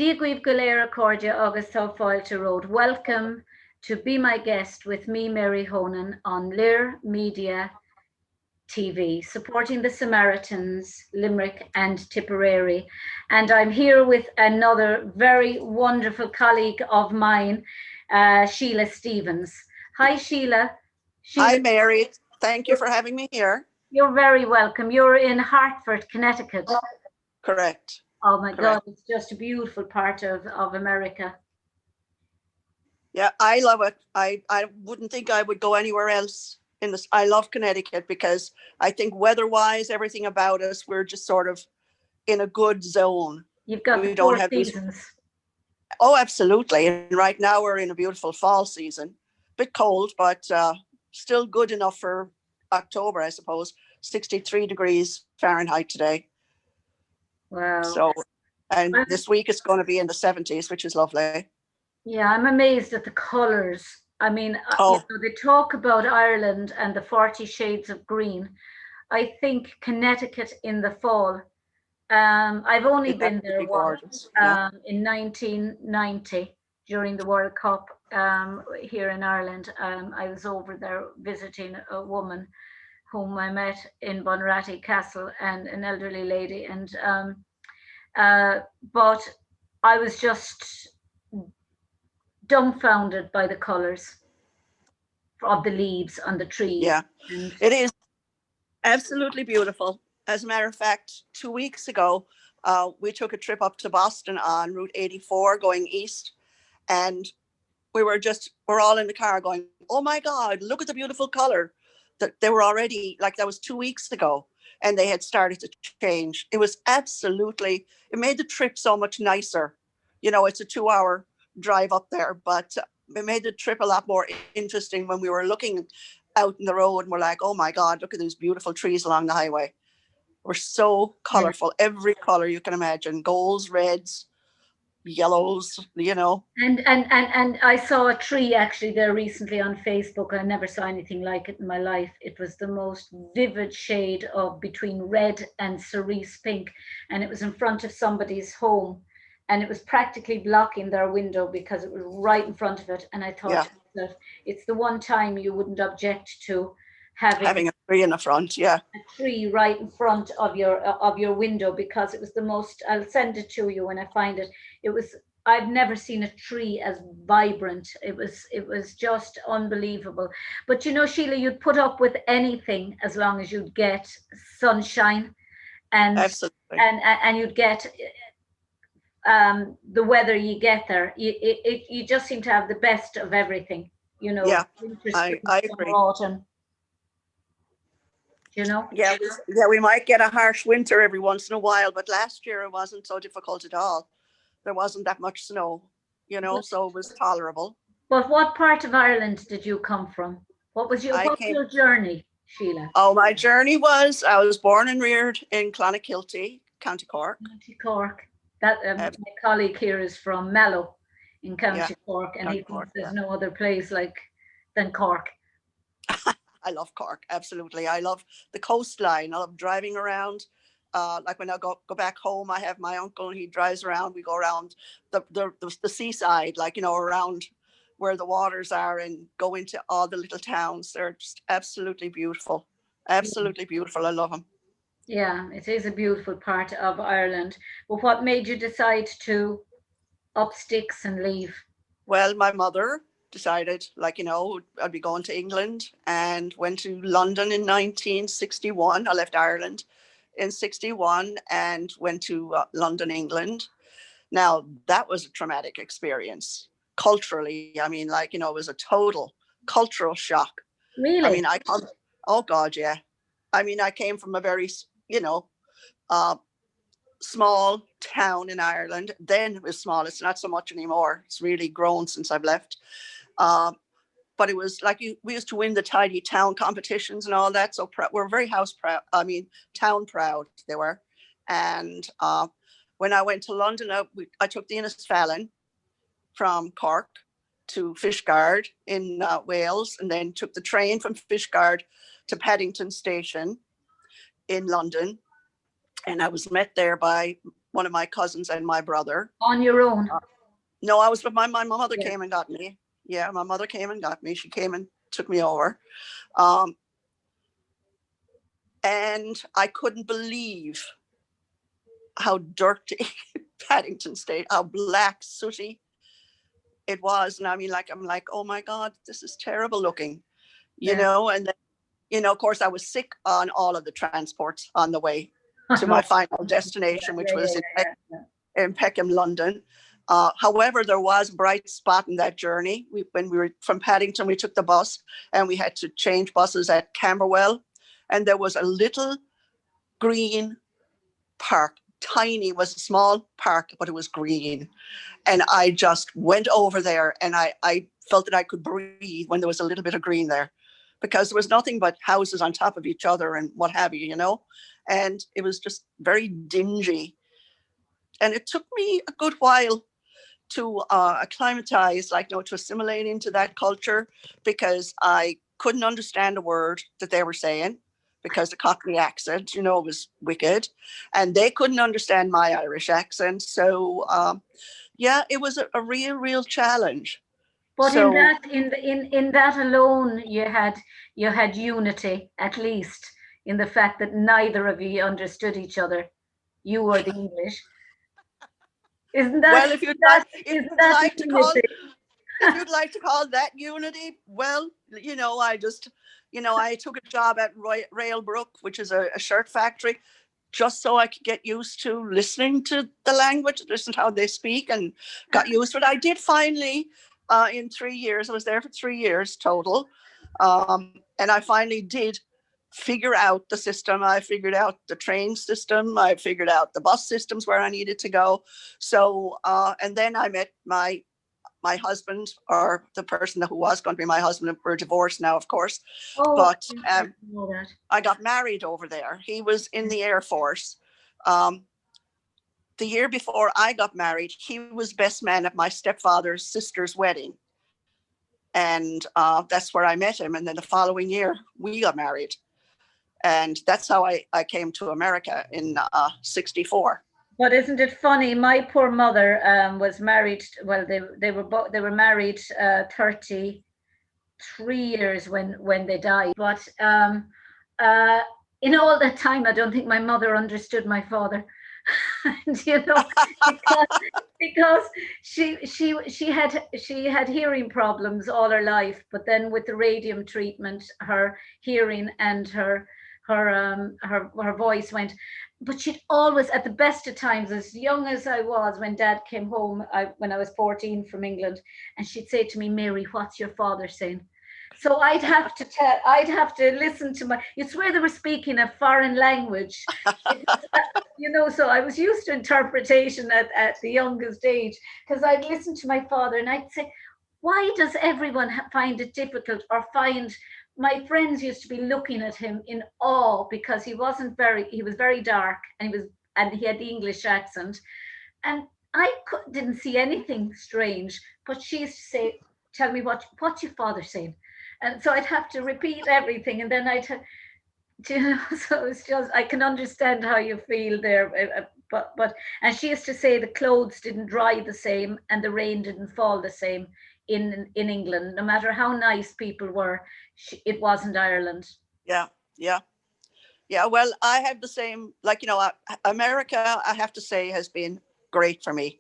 Díagweib Galera Cordia August Fáilte Road. Welcome to Be My Guest with me, Mary Honan, on Lir Media TV, supporting the Samaritans, Limerick and Tipperary. And I'm here with another very wonderful colleague of mine, Sheila Stevens. Hi, Sheila. Hi, Mary. Thank you for having me here. You're very welcome. You're in Hartford, Connecticut. Correct. Oh my God, it's just a beautiful part of America. Yeah, I love it. I wouldn't think I would go anywhere else in this. I love Connecticut because I think weather-wise, everything about us, we're just sort of in a good zone. You've got the four seasons. Oh, absolutely. And right now we're in a beautiful fall season. Bit cold, but still good enough for October, I suppose. 63 degrees Fahrenheit today. Wow. So, and this week it's going to be in the 70s, which is lovely. Yeah, I'm amazed at the colours. I mean, you know, they talk about Ireland and the 40 shades of green. I think Connecticut in the fall. I've only been there once, in 1990 during the World Cup here in Ireland. I was over there visiting a woman whom I met in Bunratty Castle, and an elderly lady, and but I was just dumbfounded by the colours of the leaves on the trees. Yeah, it is absolutely beautiful. As a matter of fact, 2 weeks ago, we took a trip up to Boston on Route 84 going east, and we're all in the car going, oh my God, look at the beautiful color. That they were already, like, that was 2 weeks ago, and they had started to change. It was absolutely, it made the trip so much nicer. You know, it's a 2-hour drive up there, but it made the trip a lot more interesting when we were looking out in the road and we're like, oh my God, look at these beautiful trees along the highway. We're so colorful, every color you can imagine, golds, reds, yellows, you know. And I saw a tree actually there recently on Facebook. I never saw anything like it in my life. It was the most vivid shade of between red and cerise pink, and it was in front of somebody's home, and it was practically blocking their window because it was right in front of it. And I thought that it's the one time you wouldn't object to having a tree in the front, a tree right in front of your window, because it was the most, I'll send it to you when I find it. It was, I've never seen a tree as vibrant. It was just unbelievable. But you know, Sheila, you'd put up with anything as long as you'd get sunshine and absolutely. and you'd get the weather you get there. You just seem to have the best of everything, you know. Winter, spring, I agree. Autumn. You know? Yeah, we might get a harsh winter every once in a while, but last year it wasn't so difficult at all. There wasn't that much snow, you know, so it was tolerable. But what part of Ireland did you come from? What was your journey, Sheila? Oh, my journey was, I was born and reared in Clonakilty, County Cork. County Cork. That my colleague here is from Mallow in County Cork, and he thinks there's no other place than Cork. I love Cork, absolutely. I love the coastline. I love driving around. Like when I go back home, I have my uncle, he drives around. We go around the seaside, like, you know, around where the waters are, and go into all the little towns. They're just absolutely beautiful. Absolutely beautiful. I love them. Yeah, it is a beautiful part of Ireland. But what made you decide to up sticks and leave? Well, my mother decided, like, you know, I'd be going to England, and went to London in 1961. I left Ireland in 61 and went to London, England. Now, that was a traumatic experience culturally. I mean, like, you know, it was a total cultural shock. Really? I mean, oh God, yeah. I mean, I came from a very, you know, small town in Ireland. Then it was small. It's not so much anymore. It's really grown since I've left. But it was like we used to win the tidy town competitions and all that. So we're very town proud they were. And when I went to London, I took the Innisfallen from Cork to Fishguard in Wales, and then took the train from Fishguard to Paddington Station in London. And I was met there by one of my cousins and my brother. On your own? No, I was with my mother. Yeah. Came and got me. Yeah, my mother came and got me. She came and took me over. And I couldn't believe how dirty Paddington State, how black, sooty it was. And I mean, like, I'm like, oh my God, this is terrible looking, you know? And then, you know, of course, I was sick on all of the transports on the way to my final destination, which was in Peckham, London. However, there was a bright spot in that journey. When we were from Paddington, we took the bus and we had to change buses at Camberwell. And there was a little green park, tiny, it was a small park, but it was green. And I just went over there and I felt that I could breathe when there was a little bit of green there, because there was nothing but houses on top of each other and what have you, you know, and it was just very dingy. And it took me a good while to acclimatize, like, you know, to assimilate into that culture, because I couldn't understand a word that they were saying, because the Cockney accent, you know, was wicked, and they couldn't understand my Irish accent. So, yeah, it was a real challenge. But so, in that alone, you had unity, at least, in the fact that neither of you understood each other. You were the English. Isn't that? Well, if you'd like to call unity? if you'd like to call that unity, well, you know, I took a job at Railbrook, which is a shirt factory, just so I could get used to listening to the language, listen to how they speak, and got used to it. I did finally, in 3 years, I was there for 3 years total, and I finally did figure out the system. I figured out the train system. I figured out the bus systems where I needed to go. So, and then I met my husband, or the person who was going to be my husband. We're divorced now, of course. But I got married over there. He was in the Air Force. The year before I got married, he was best man at my stepfather's sister's wedding. And that's where I met him. And then the following year, we got married. And that's how I came to America in 64. But isn't it funny? My poor mother was married. Well, they were married 33 years when they died. But in all that time, I don't think my mother understood my father. And, you know, because she had hearing problems all her life. But then with the radium treatment, her hearing and her voice went. But she'd always, at the best of times, as young as I was, when Dad came home, when I was 14 from England, and she'd say to me, "Mary, what's your father saying?" So I'd have to listen to you'd swear they were speaking a foreign language. You know, so I was used to interpretation at the youngest age, because I'd listen to my father and I'd say, why does everyone find it difficult, or find... My friends used to be looking at him in awe, because he was very dark, and he had the English accent, and I didn't see anything strange. But she used to say, "Tell me what's your father saying?" And so I'd have to repeat everything, and then you know, so it's just, I can understand how you feel there. But and she used to say the clothes didn't dry the same and the rain didn't fall the same in England. No matter how nice people were, it wasn't Ireland. Yeah. Well, I have the same, like, you know, America, I have to say, has been great for me.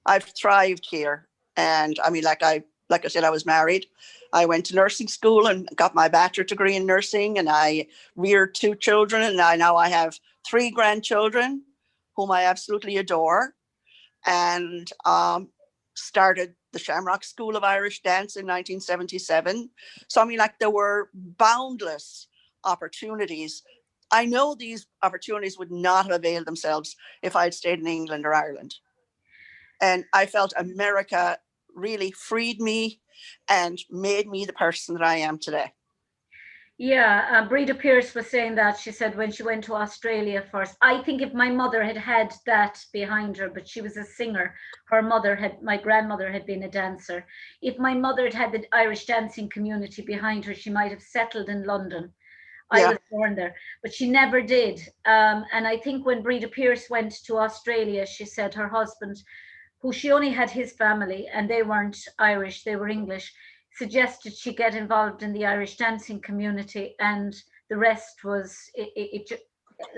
I've thrived here. And I mean, like I said, I was married. I went to nursing school and got my bachelor's degree in nursing, and I reared 2 children, and I have 3 grandchildren whom I absolutely adore, and started the Shamrock School of Irish Dance in 1977. So I mean, like, there were boundless opportunities. I know these opportunities would not have availed themselves if I had stayed in England or Ireland. And I felt America really freed me and made me the person that I am today. Yeah, Breda Pierce was saying that. She said when she went to Australia first, I think if my mother had that behind her, but she was a singer. My grandmother had been a dancer. If my mother had the Irish dancing community behind her, she might have settled in London. I was born there, but she never did. And I think when Breda Pierce went to Australia, she said her husband, who she only had his family, and they weren't Irish, they were English, suggested she get involved in the Irish dancing community, and the rest was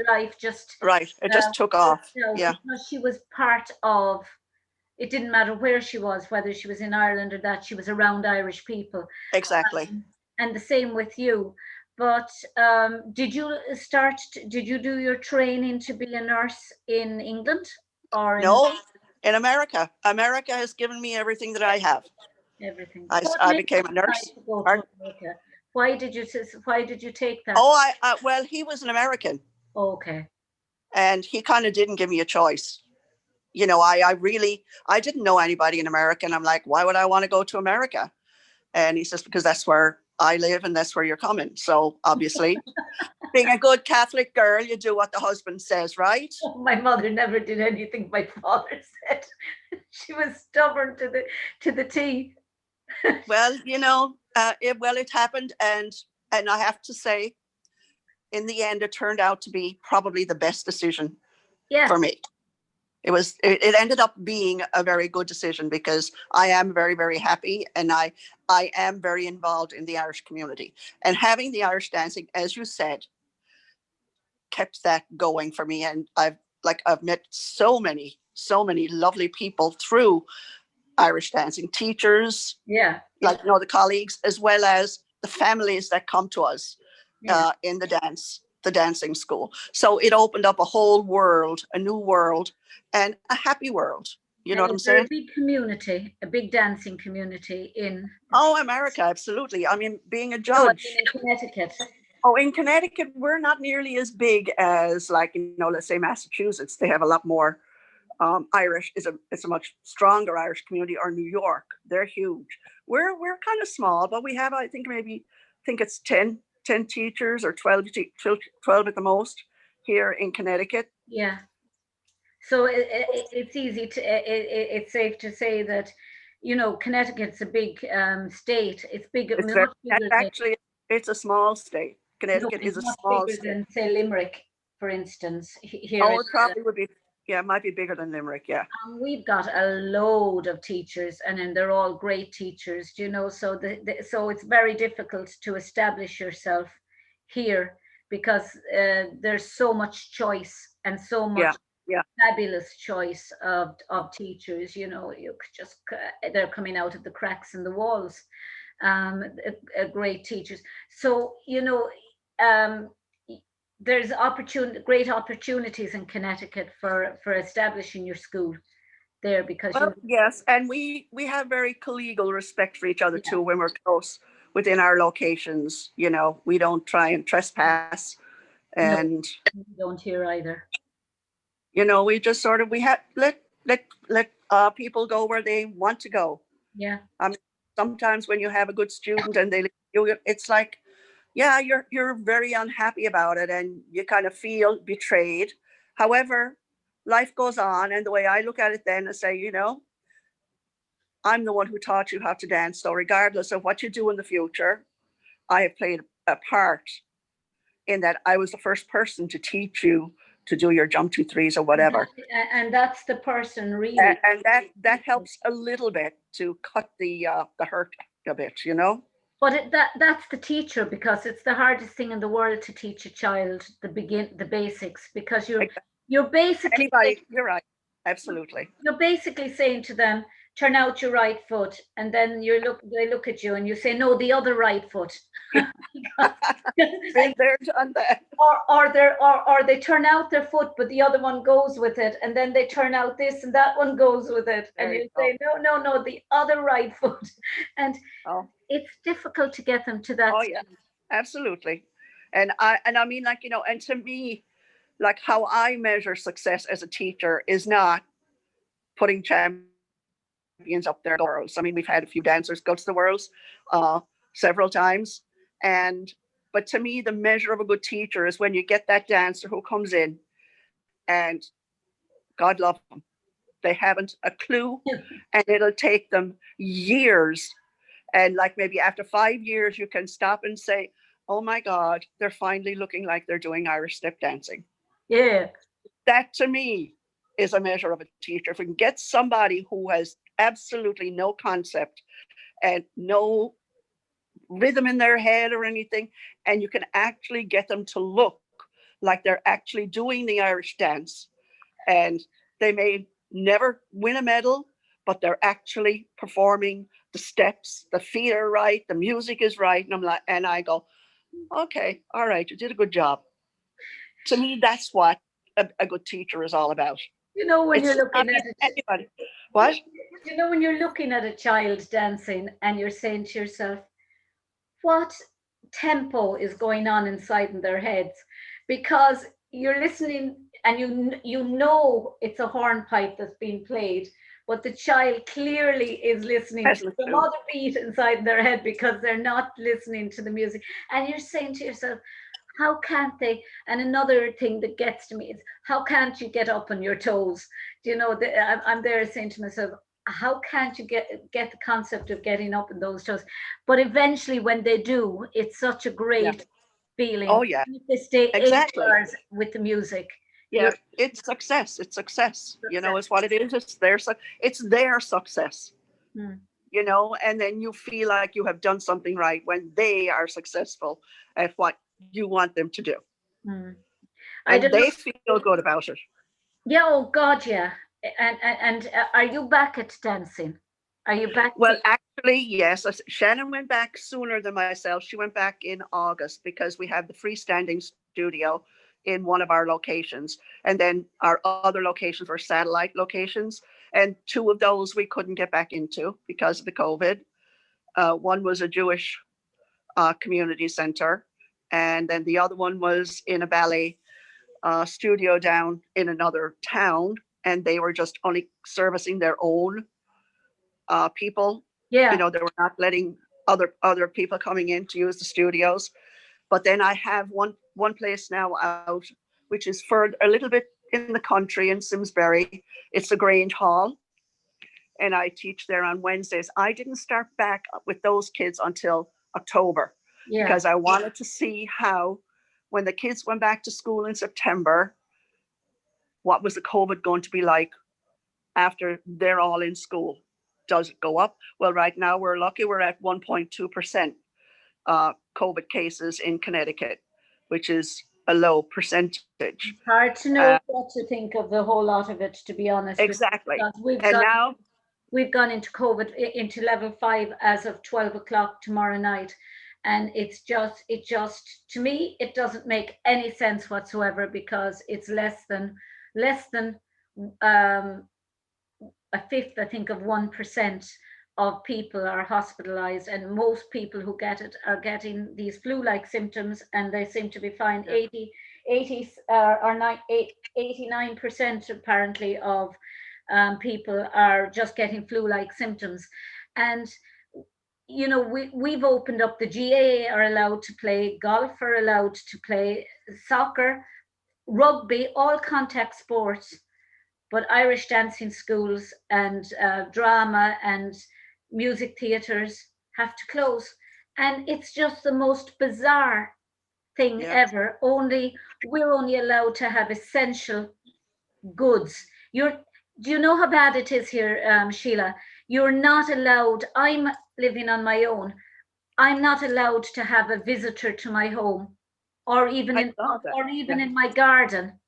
life just right. It just took off. Yeah, because she was part of. It didn't matter where she was, whether she was in Ireland or that, she was around Irish people. exactly. And the same with you. But did you do your training to be a nurse in England or No, in America. America has given me everything that I have. everything? I became a nurse. To go to America? Why did you take that? Oh, well, he was an American. Okay. And he kind of didn't give me a choice. You know, I didn't know anybody in America. And I'm like, why would I want to go to America? And he says, because that's where I live and that's where you're coming. So obviously, being a good Catholic girl, you do what the husband says, right? My mother never did anything my father said. She was stubborn to the T. Well, you know, it happened. And I have to say, in the end, it turned out to be probably the best decision for me. It ended up being a very good decision because I am very, very happy, and I am very involved in the Irish community, and having the Irish dancing, as you said, kept that going for me. And I've met so many lovely people through Irish dancing, teachers, like, you know, the colleagues, as well as the families that come to us in the dancing school. So it opened up a whole world, a new world, and a happy world. You know what I'm saying? A big community, a big dancing community in. Oh, America, absolutely. I mean, being a judge. In Connecticut. Oh, in Connecticut, we're not nearly as big as, like, you know, let's say Massachusetts. They have a lot more Irish. It's a much stronger Irish community. Or New York, they're huge. We're kind of small, but we have, I think it's 10 teachers or 12 at the most here in Connecticut. Yeah. So it's easy to it's safe to say that, you know, Connecticut's a big state. It's big. Actually, it's a small state. Connecticut is a small state. Than, say, Limerick, for instance. Here it probably would be. Yeah, it might be bigger than Limerick. Yeah. We've got a load of teachers, and then they're all great teachers, you know. So so it's very difficult to establish yourself here because there's so much choice and so much fabulous choice of teachers. You know, you could just they're coming out of the cracks in the walls. Great teachers. So, you know, there's great opportunities in Connecticut for establishing your school there because yes, and we have very collegial respect for each other too when we're close within our locations. You know, we don't try and trespass, and we don't here either. You know, we just sort of let people go where they want to go. Yeah. Sometimes when you have a good student and it's like, yeah, you're very unhappy about it and you kind of feel betrayed. However, life goes on, and the way I look at it then is say, you know, I'm the one who taught you how to dance. So regardless of what you do in the future, I have played a part in that. I was the first person to teach you to do your jump 2 3s or whatever. And that's the person really. And that helps a little bit to cut the hurt a bit, you know. But that's the teacher, because it's the hardest thing in the world to teach a child the basics, because you're basically you're right, absolutely. You're basically saying to them, turn out your right foot, and then they look at you and you say, no, the other right foot. They're done that. Or they turn out their foot, but the other one goes with it, and then they turn out this and that one goes with it, and you say, no, the other right foot, and it's difficult to get them to that. Oh yeah, absolutely. And I mean, like, you know, and to me, like, how I measure success as a teacher is not putting champions up there in the worlds. I mean, we've had a few dancers go to the worlds several times, but to me, the measure of a good teacher is when you get that dancer who comes in, and God love them, they haven't a clue, and it'll take them years. And like maybe after 5 years, you can stop and say, oh my God, they're finally looking like they're doing Irish step dancing. Yeah. That to me is a measure of a teacher. If we can get somebody who has absolutely no concept and no rhythm in their head or anything, and you can actually get them to look like they're actually doing the Irish dance, and they may never win a medal, but they're actually performing the steps, the feet are right, the music is right, and I'm like, and I go, okay, all right, you did a good job. To me, that's what a good teacher is all about. You know, when It's you're not looking at it, anybody. What? you know, when you're looking at a child dancing and you're saying to yourself, what tempo is going on inside in their heads? Because you're listening and you know it's a hornpipe that's being played, but the child clearly is listening to Pedal some too. other beat inside their head because they're not listening to the music. And you're saying to yourself, how can't they? And another thing that gets to me is, how can't you get up on your toes? Do you know, I'm there saying to myself, how can't you get the concept of getting up in those toes? But eventually when they do, it's such a Yeah. great feeling. Oh yeah. If they stay Exactly. 8 hours with the music, Yeah. you're It's success. It's success. You know, success. it's what it is. It's their success. Hmm. You know, and then you feel like you have done something right when they are successful at what you want them to do, Hmm. I and don't know. they feel good about it. Yeah, oh God, yeah. And are you back at dancing? Are you back Well, to? actually, yes. Shannon went back sooner than myself. She went back in August because we have the freestanding studio in one of our locations. And then our other locations were satellite locations. And two of those we couldn't get back into because of the COVID. One was a Jewish community center. And then the other one was in a ballet studio down in another town. And they were just only servicing their own people. You Yeah, know, they were not letting other people coming in to use the studios. But then I have one place now out, which is for a little bit in the country in Simsbury. It's the Grange Hall, and I teach there on Wednesdays. I didn't start back with those kids until October yeah. because I wanted to see how, when the kids went back to school in September, what was the COVID going to be like after they're all in school? Does it go up? Well, right now we're lucky we're at 1.2% COVID cases in Connecticut, which is a low percentage. It's hard to know what to think of the whole lot of it, to be honest with you, Exactly. because And now, we've gone into COVID, into level 5 as of 12 o'clock tomorrow night. And it just, to me, it doesn't make any sense whatsoever, because it's less than um, a fifth, I think, of 1% of people are hospitalized, and most people who get it are getting these flu-like symptoms, and they seem to be fine. yeah, 80 or 89% apparently of people are just getting flu-like symptoms. And we've opened up, the GAA are allowed to play, golf are allowed to play, soccer, rugby, all contact sports, but Irish dancing schools and drama and music theatres have to close. And it's just the most bizarre thing yeah, ever. We're only allowed to have essential goods. Do you know how bad it is here, Sheila? You're not allowed. I'm living on my own. I'm not allowed to have a visitor to my home, or even I in love that. or even Yeah. in my garden.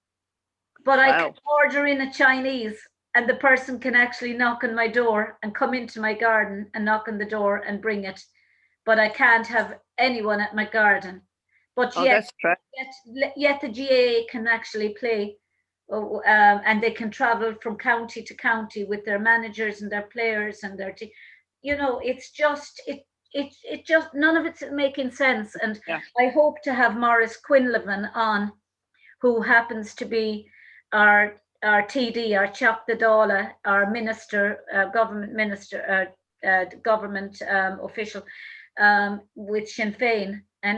But I can Wow. order in a Chinese, and the person can actually knock on my door and come into my garden and knock on the door and bring it. But I can't have anyone at my garden. But Oh, yet, that's true. yet the GAA can actually play, and they can travel from county to county with their managers and their players and their team. It's just it just, none of it's making sense. And Yeah. I hope to have Maurice Quinlivan on, who happens to be our TD, our Chuck the Dála, our minister, government minister, government official, with Sinn Féin. And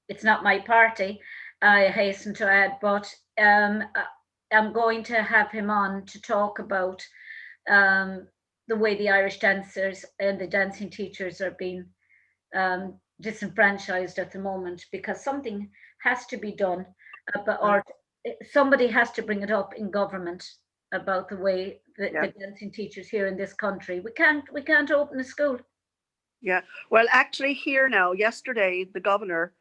it's not my party, I hasten to add, but I'm going to have him on to talk about the way the Irish dancers and the dancing teachers are being disenfranchised at the moment, because something has to be done about, or somebody has to bring it up in government about the way Yeah. the dancing teachers here in this country. We can't open a school. Yeah. Well, actually, here now, yesterday, the governor,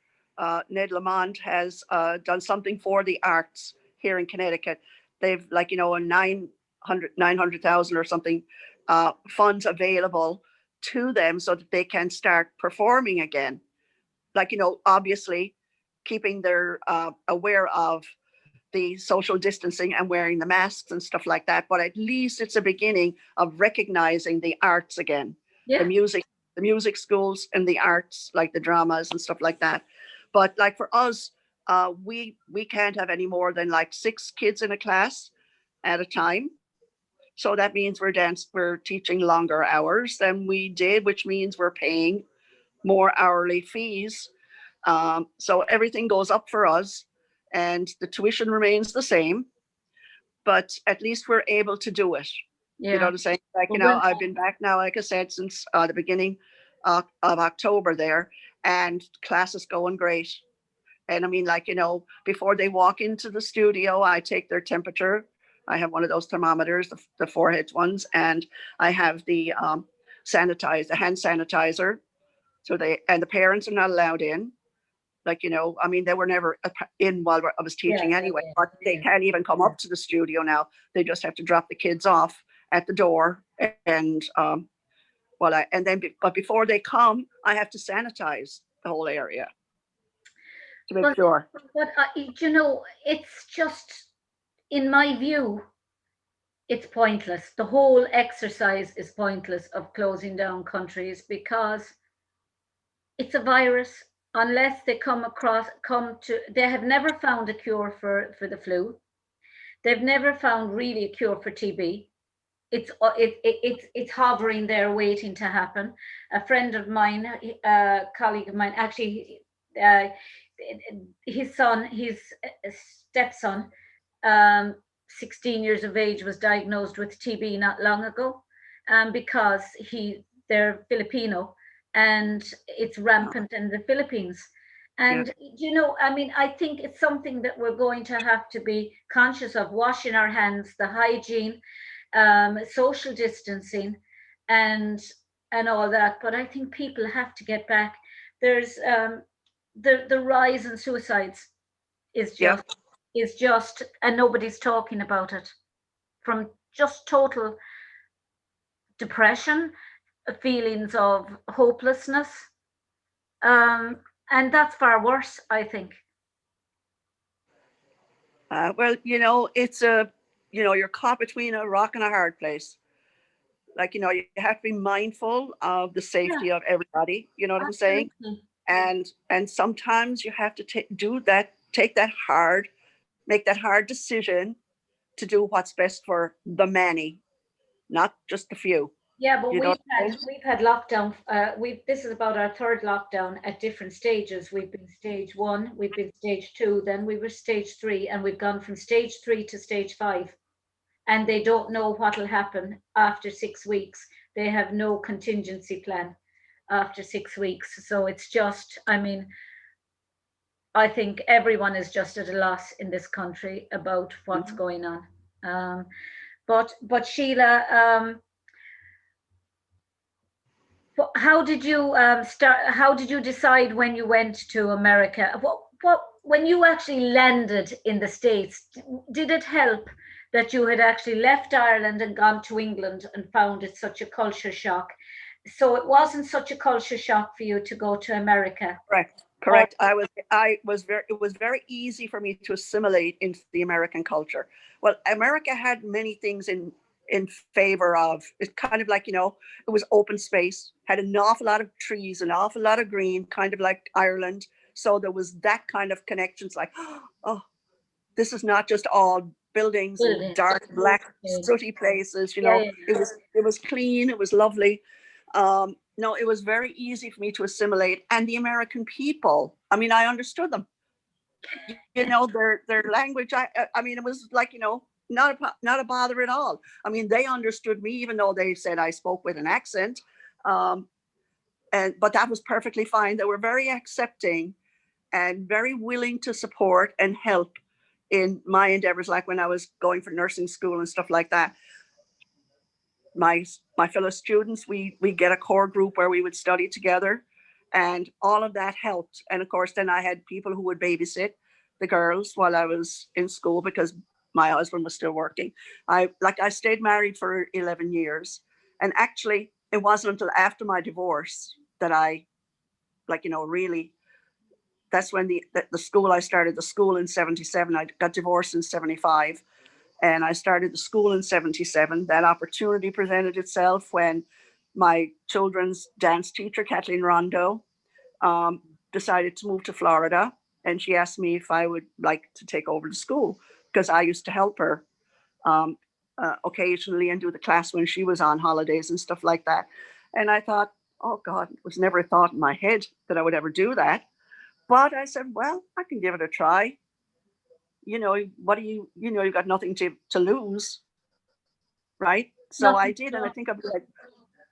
Ned Lamont, has done something for the arts here in Connecticut. They've, like, a 900,000 or something funds available to them so that they can start performing again. Like, obviously keeping their aware of the social distancing and wearing the masks and stuff like that. But at least it's a beginning of recognizing the arts again, the Yeah, music, the music schools and the arts, like the dramas and stuff like that. But like for us, we can't have any more than like 6 kids in a class at a time. So that means we're teaching longer hours than we did, which means we're paying more hourly fees. So everything goes up for us, and the tuition remains the same, but at least we're able to do it. You know yeah. what I'm saying? Like, But when, I've been back now, like I said, since the beginning of October there, and class is going great. And I mean, like, before they walk into the studio, I take their temperature. I have one of those thermometers, the forehead ones, and I have the the hand sanitizer. So and the parents are not allowed in. Like, I mean, they were never in while I was yeah, teaching yeah, anyway, yeah, but they yeah. can't even come up to the studio now. They just have to drop the kids off at the door. And and then, but before they come, I have to sanitize the whole area to make But sure. it's just, in my view, it's pointless. The whole exercise is pointless of closing down countries, because it's a virus. Unless they they have never found a cure for the flu. They've never found really a cure for TB. It's hovering there waiting to happen. A friend of mine, a colleague of mine, actually, uh, his stepson, 16 years of age, was diagnosed with TB not long ago, because they're Filipino, and it's rampant in the Philippines. Yeah. And I mean, I think it's something that we're going to have to be conscious of: washing our hands, the hygiene, social distancing, and all that. But I think people have to get back. There's the rise in suicides is Yeah. just, and nobody's talking about it, from just total depression, feelings of hopelessness, and that's far worse, I think. Well, it's you're caught between a rock and a hard place. Like, you have to be mindful of the safety Yeah, of everybody. You know what I'm saying? absolutely. And sometimes you have to take that hard, make that hard decision to do what's best for the many, not just the few. Yeah, but You know what I'm saying? we've had lockdown. This is about our third lockdown at different stages. We've been stage one, we've been stage two, then we were stage three, and we've gone from stage three to stage five. And they don't know what will happen after 6 weeks. They have no contingency plan after 6 weeks. So it's just, I mean, I think everyone is just at a loss in this country about what's Mhm. going on. But Sheila, how did you start? How did you decide when you went to America? What when you actually landed in the States? Did it help that you had actually left Ireland and gone to England and found it such a culture shock? So it wasn't such a culture shock for you to go to America, Correct. or Correct. It was very easy for me to assimilate into the American culture. Well, America had many things in favor of. It's kind of like, it was open space, had an awful lot of trees, an awful lot of green, kind of like Ireland. So there was that kind of connections, like, oh, this is not just all buildings and buildings? dark, black, Okay. sooty places. Yeah, yeah, It was clean. It was lovely. No, it was very easy for me to assimilate. And the American people, I mean, I understood them. Their language. I mean, it was like, not a bother at all. I mean, they understood me, even though they said I spoke with an accent. Um, but that was perfectly fine. They were very accepting and very willing to support and help in my endeavors, like when I was going for nursing school and stuff like that. My fellow students, we get a core group where we would study together, and all of that helped. And of course, then I had people who would babysit the girls while I was in school because my husband was still working. I stayed married for 11 years, and actually it wasn't until after my divorce that I, really, that's when the school, I started the school in 77. I got divorced in 75, and I started the school in 77. That opportunity presented itself when my children's dance teacher, Kathleen Rondo, decided to move to Florida. And she asked me if I would like to take over the school because I used to help her occasionally and do the class when she was on holidays and stuff like that. And I thought, oh God, it was never a thought in my head that I would ever do that. But I said, well, I can give it a try. What do you've got nothing to lose, right? So I did. And I think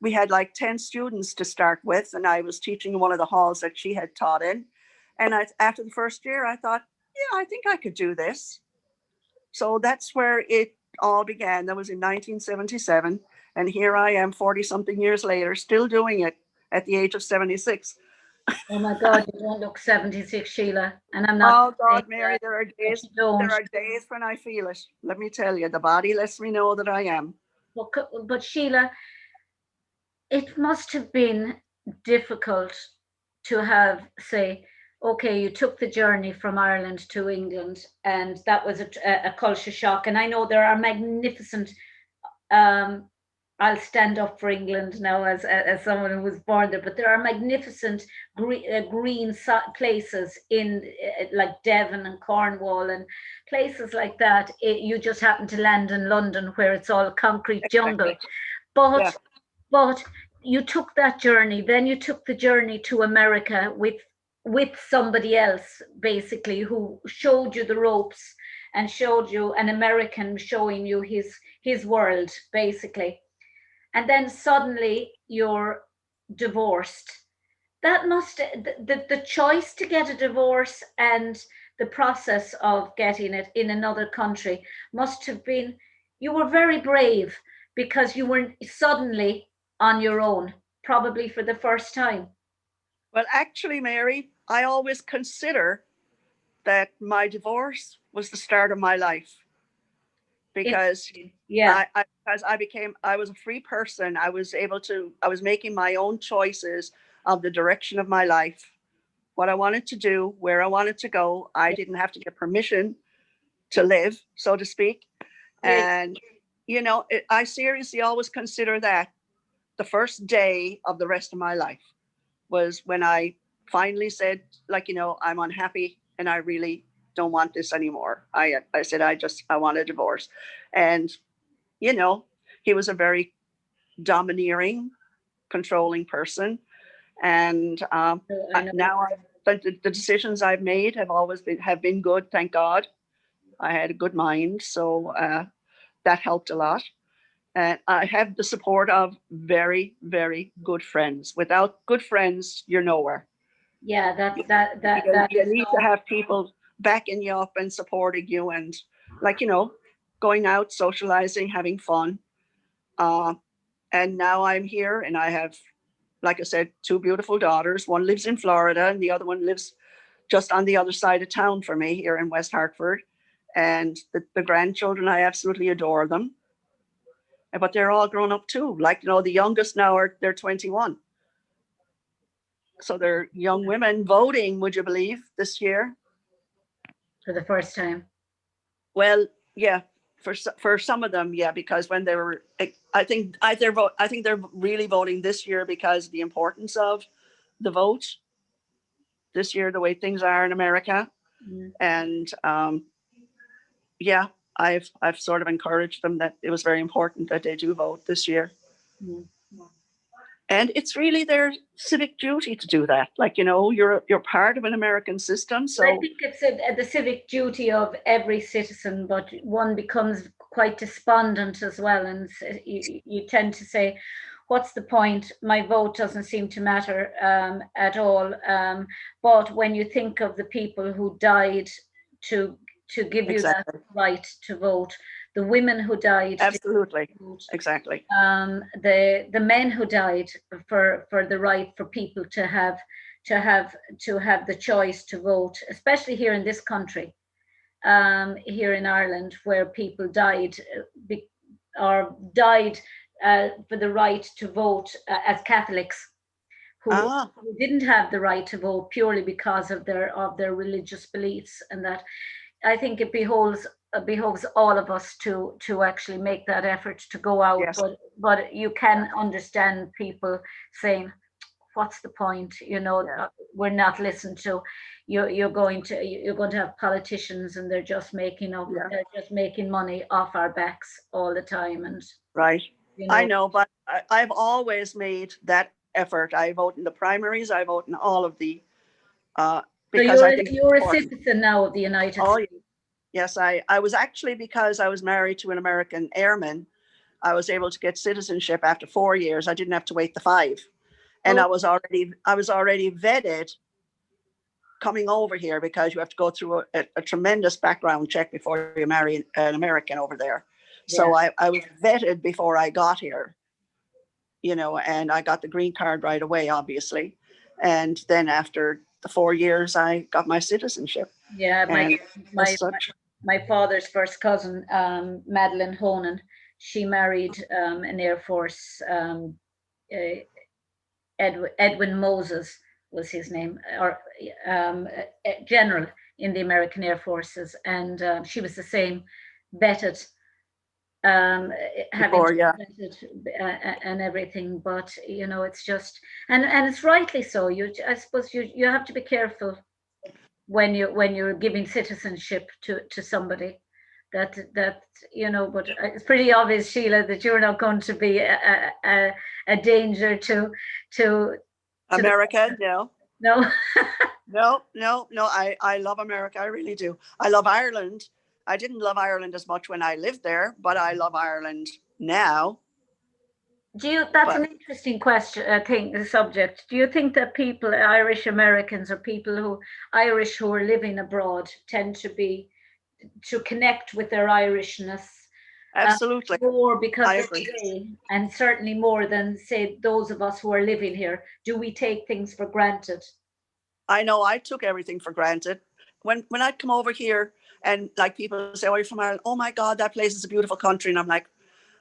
we had like 10 students to start with. And I was teaching in one of the halls that she had taught in. And after the first year, I thought, yeah, I think I could do this. So that's where it all began. That was in 1977. And here I am 40 something years later, still doing it at the age of 76. Oh my God, you don't look 76, Sheila. And I'm not. Oh God, Mary, there are days when I feel it. Let me tell you, the body lets me know that I am. But Sheila, it must have been difficult to have, say, okay, you took the journey from Ireland to England, and that was a culture shock. And I know there are magnificent, I'll stand up for England now as someone who was born there, but there are magnificent green places in like Devon and Cornwall and places like that. You just happen to land in London where it's all concrete jungle. But you took that journey, then you took the journey to America with somebody else, basically, who showed you the ropes and showed you an American showing you his world, basically. And then suddenly you're divorced. That must, the choice to get a divorce and the process of getting it in another country must have been, you were very brave because you were suddenly on your own, probably for the first time. Well, actually, Mary, I always consider that my divorce was the start of my life because I was a free person. I was making my own choices of the direction of my life, what I wanted to do, where I wanted to go. I didn't have to get permission to live, so to speak. And, I seriously always consider that the first day of the rest of my life was when I finally said, I'm unhappy and I really don't want this anymore. I said, I want a divorce. And, he was a very domineering, controlling person. And now the decisions I've made have been good, thank God. I had a good mind, so that helped a lot. And I have the support of very, very good friends. Without good friends, you're nowhere. Yeah, you need to have people backing you up and supporting you, and going out, socializing, having fun. And now I'm here, and I have, like I said, two beautiful daughters. One lives in Florida, and the other one lives just on the other side of town for me here in West Hartford. And the grandchildren, I absolutely adore them. But they're all grown up too. The youngest now they're 21. So they're young women voting, would you believe, this year? For the first time. Well, yeah, for some of them, yeah, because when they were, I think they're really voting this year because of the importance of the vote this year, the way things are in America. And yeah, I've sort of encouraged them that it was very important that they do vote this year. And it's really their civic duty to do that. You're part of an American system. So I think it's the civic duty of every citizen, but one becomes quite despondent as well. And you tend to say, what's the point? My vote doesn't seem to matter at all. But when you think of the people who died to give you that Exactly. right to vote, the women who died to Absolutely. vote, Exactly. the men who died for the right for people to have the choice to vote, especially here in this country, here in Ireland, where people died or died for the right to vote as Catholics, who Ah, didn't have the right to vote purely because of their religious beliefs, and that I think it behoves all of us to actually make that effort to go out. yes. But you can understand people saying, "What's the point?" Yeah. We're not listened to. You're going to have politicians, and Yeah. they're just making money off our backs all the time, and Right. you I know. know, but I've always made that effort. I vote in the primaries. I vote in all of the, uh, So because you're I a, think it's you're a important. citizen now of the United Oh, States. yes. I was actually, because I was married to an American airman, I was able to get citizenship after 4 years. I didn't have to wait the 5. And Oh, I was already vetted coming over here, because you have to go through a tremendous background check before you marry an American over there. yeah. So I was vetted before I got here, and I got the green card right away, obviously. And then after the 4 years, I got my citizenship. Yeah, And as my such, my father's first cousin, Madeline Honan, she married an Air Force, uh, Edwin Moses was his name, or a general in the American Air Forces, and she was the same, vetted, um, having before, yeah, vetted and everything. But it's just, and it's rightly so. I suppose you have to be careful when you're giving citizenship to somebody, that but it's pretty obvious, Sheila, that you're not going to be a danger to to the America, no, no. no, no, no. I love America. I really do. I love Ireland. I didn't love Ireland as much when I lived there, but I love Ireland now. That's But an interesting question, I think, the subject. Do you think that people, Irish Americans, or people who Irish who are living abroad, tend to connect with their Irishness uh, absolutely, more because I they're agree. away, and certainly more than, say, those of us who are living here? Do we take things for granted? I know I took everything for granted. When I'd come over here, and like people say, "Oh, you're from Ireland? Oh my God, that place is a beautiful country." And I'm like,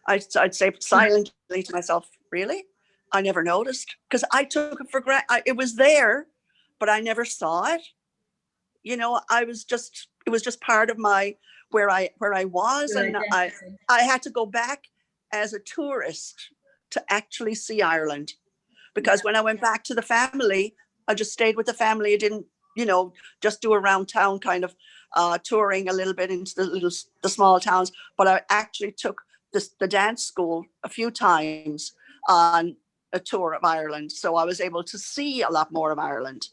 I'd say silently to myself, "Really? I never noticed," because I took it for granted. It was there, but I never saw it. I was just it was just part of my where I was, Your and I identity. I had to go back as a tourist to actually see Ireland, because when I went back to the family, I just stayed with the family. I didn't, just do around town kind of touring a little bit into the small towns. But I actually took the dance school a few times on a tour of Ireland, so I was able to see a lot more of Ireland.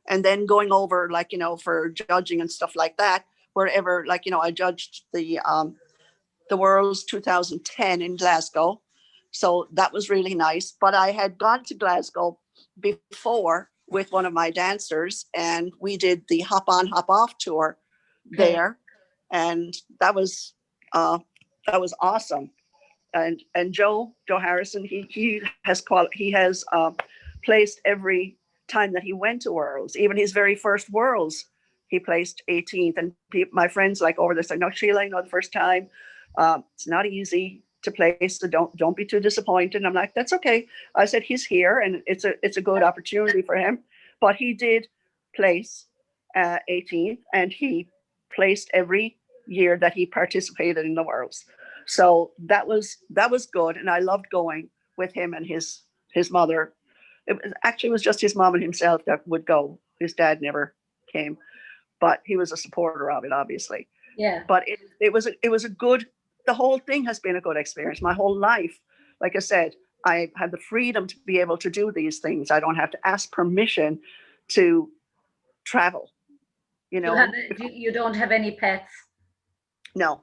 And then going over, like, for judging and stuff like that, wherever, like, I judged the World's 2010 in Glasgow. So that was really nice. But I had gone to Glasgow before with one of my dancers, and we did the hop on, hop off tour Okay. there. And uh, that was awesome. And Joe Harrison, he has placed every time that he went to Worlds, even his very first Worlds, he placed 18th. And my friends like over there say, "No, Sheila, the first time, it's not easy to place, so don't be too disappointed." And I'm like, "That's okay." I said, "He's here, and it's a good opportunity for him." But he did place 18th, and he placed every year that he participated in the Worlds. So that was good, and I loved going with him and his mother. It was just his mom and himself that would go. His dad never came, but he was a supporter of it, obviously. Yeah. But it was a good. The whole thing has been a good experience. My whole life, like I said, I had the freedom to be able to do these things. I don't have to ask permission to travel. You You have know, you don't have any pets. no,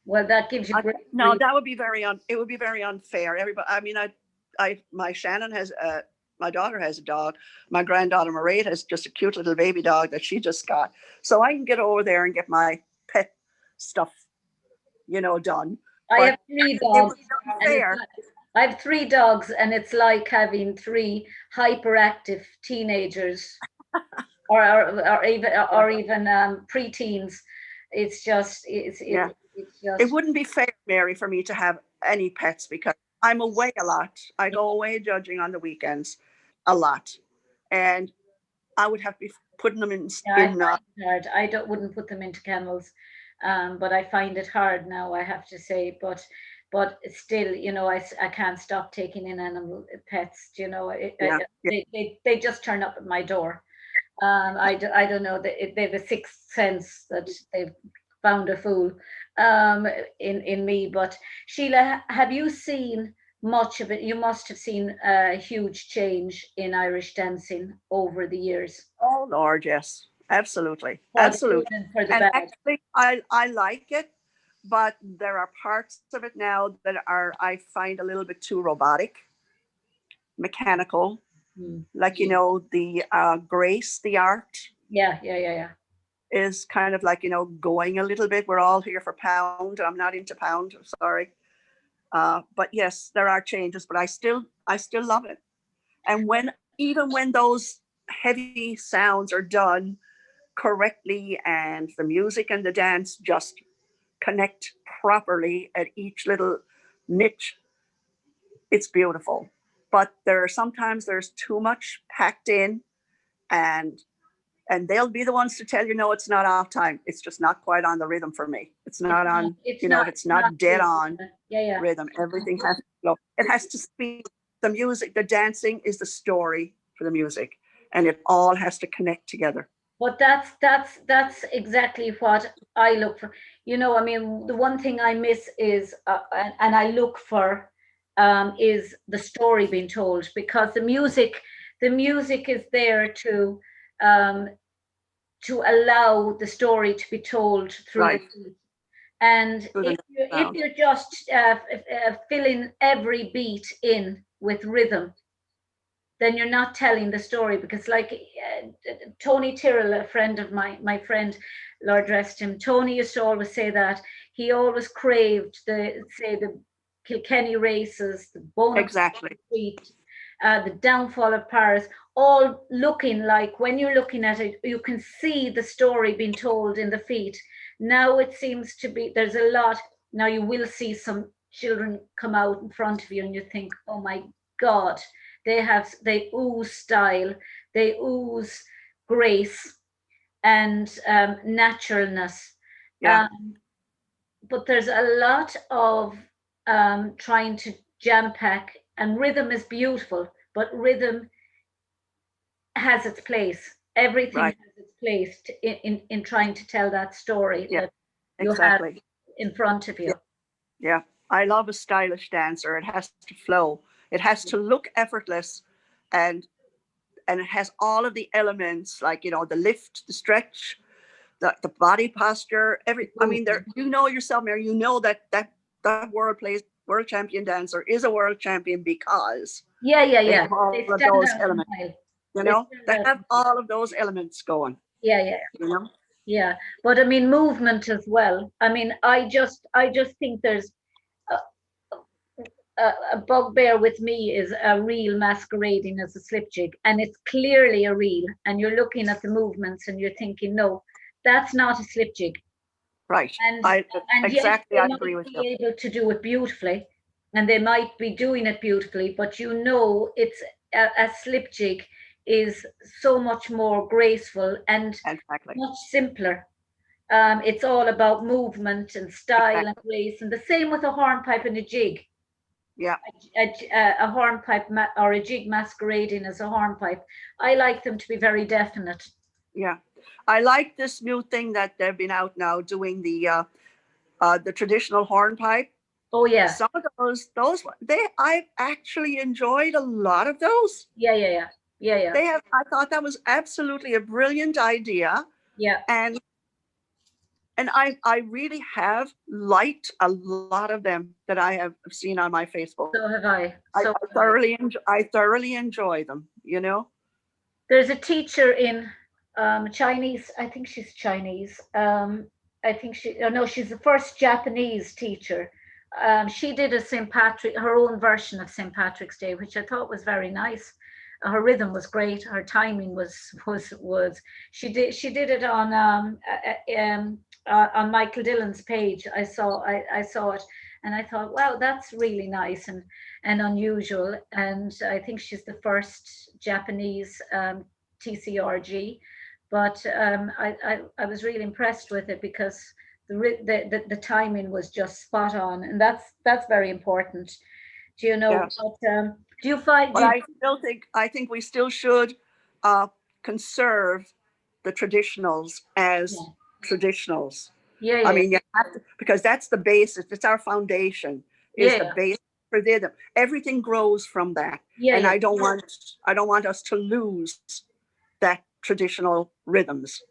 Well, that gives you great no, freedom. that would be very it would be very unfair. Everybody, I mean, my Shannon has my daughter has a dog. My granddaughter Mairead has just a cute little baby dog that she just got. So I can get over there and get my pet stuff, done. I But have three it dogs, would be and fair. I have three dogs, and it's like having three hyperactive teenagers, or even preteens. Yeah. It's It just wouldn't be fair, Mary, for me to have any pets because I'm away a lot. I go away judging on the weekends a lot. And I would have to be putting them in yeah, I in find it hard. I don't wouldn't put them into kennels, but I find it hard now. I have to say, but still, I can't stop taking in animal pets. yeah, yeah, They just turn up at my door. I don't know. They have a sixth sense that they've found a fool in me. But Sheila, have you seen much of it? You must have seen a huge change in Irish dancing over the years, oh Lord, yes, absolutely, for the good absolutely. and for the And bad. actually, I like it, but there are parts of it now that I find a little bit too robotic, mechanical. Mm. Like the grace, the art Yeah, yeah, yeah, yeah. is kind of like going a little bit. We're all here for pound. I'm not into pound. Sorry. But yes, there are changes, but I still love it. And even when those heavy sounds are done correctly and the music and the dance just connect properly at each little niche, it's beautiful. But sometimes there's too much packed in, and they'll be the ones to tell you, no, it's not off time. It's just not quite on the rhythm for me. It's It's not not. on, It's not. it's It's not not dead true. on Yeah, yeah. rhythm. Everything has to flow. It has to speak. The music, the dancing is the story for the music, and it all has to connect together. But that's exactly what I look for. I mean, the one thing I miss is, and I look for, is the story being told, because the music is there um, to allow the story to be told through the Right. beat. And Through the if sound. you're just filling every beat in with rhythm, then you're not telling the story. Because like Tony Tyrrell, a friend of my friend, Lord rest him, Tony used to always say that he always craved the Kilkenny races, the Bonaparte Exactly. Street, the downfall of Paris, all looking like, when you're looking at it, you can see the story being told in the feet. Now it seems to be, there's a lot. Now you will see some children come out in front of you and you think, oh my God, they ooze style, they ooze grace and naturalness. Yeah. Um, but there's a lot of trying to jam pack, and rhythm is beautiful, but rhythm has its place. Everything Right. has its place in trying to tell that story Yeah. that you have Exactly. in front of Yeah. you. Yeah. I love a stylish dancer. It has to flow. It has to look effortless, and it has all of the elements, like the lift, the stretch, the body posture, I mean, there, yourself, Mary, that world champion dancer is a world champion because Yeah, yeah, they yeah. have all They of stand those out from elements, mile. They stand they out have from mile. all of those elements going, Yeah, yeah. you know Yeah, but I mean movement as well. I mean, I just think there's a, a bugbear with me is a reel masquerading as a slip jig, and it's clearly a reel, and you're looking at the movements and you're thinking, no, that's not a slip jig. right. And I and yes, Exactly, they I might agree with you. be able to do it beautifully, and they might be doing it beautifully, but it's a slip jig is so much more graceful and Exactly. much simpler. It's all about movement and style and Exactly. grace, and the same with a hornpipe and a jig. Yeah. A hornpipe or a jig masquerading as a hornpipe. I like them to be very definite. Yeah. I like this new thing that they've been out now doing, the traditional hornpipe. Oh yeah, Some of those I've actually enjoyed a lot of those. yeah, yeah, yeah, yeah, yeah, I thought that was absolutely a brilliant idea. yeah. And And I really have liked a lot of them that I have seen on my Facebook. So have I. I So I thoroughly enjoy them, you know. there's a teacher in Chinese. I think she's Chinese. I think she. Oh no, she's the first Japanese teacher. She did a St. Patrick, her own version of St. Patrick's Day, which I thought was very nice. Her rhythm was great. Her timing was. She did it on Michael Dillon's page. I saw it, and I thought, wow, that's really nice and unusual. And I think she's the first Japanese TCRG. But I was really impressed with it because the timing was just spot on, and that's very important. Do you know? Yeah. But, do you find? But I think we still should uh, conserve the traditionals as Yeah, traditionals. yeah, I yeah, mean, you have to, because that's the basis. It's our foundation. Is the yeah, base for them. Everything grows from that, yeah, and yeah. I don't want us to lose that traditional rhythms.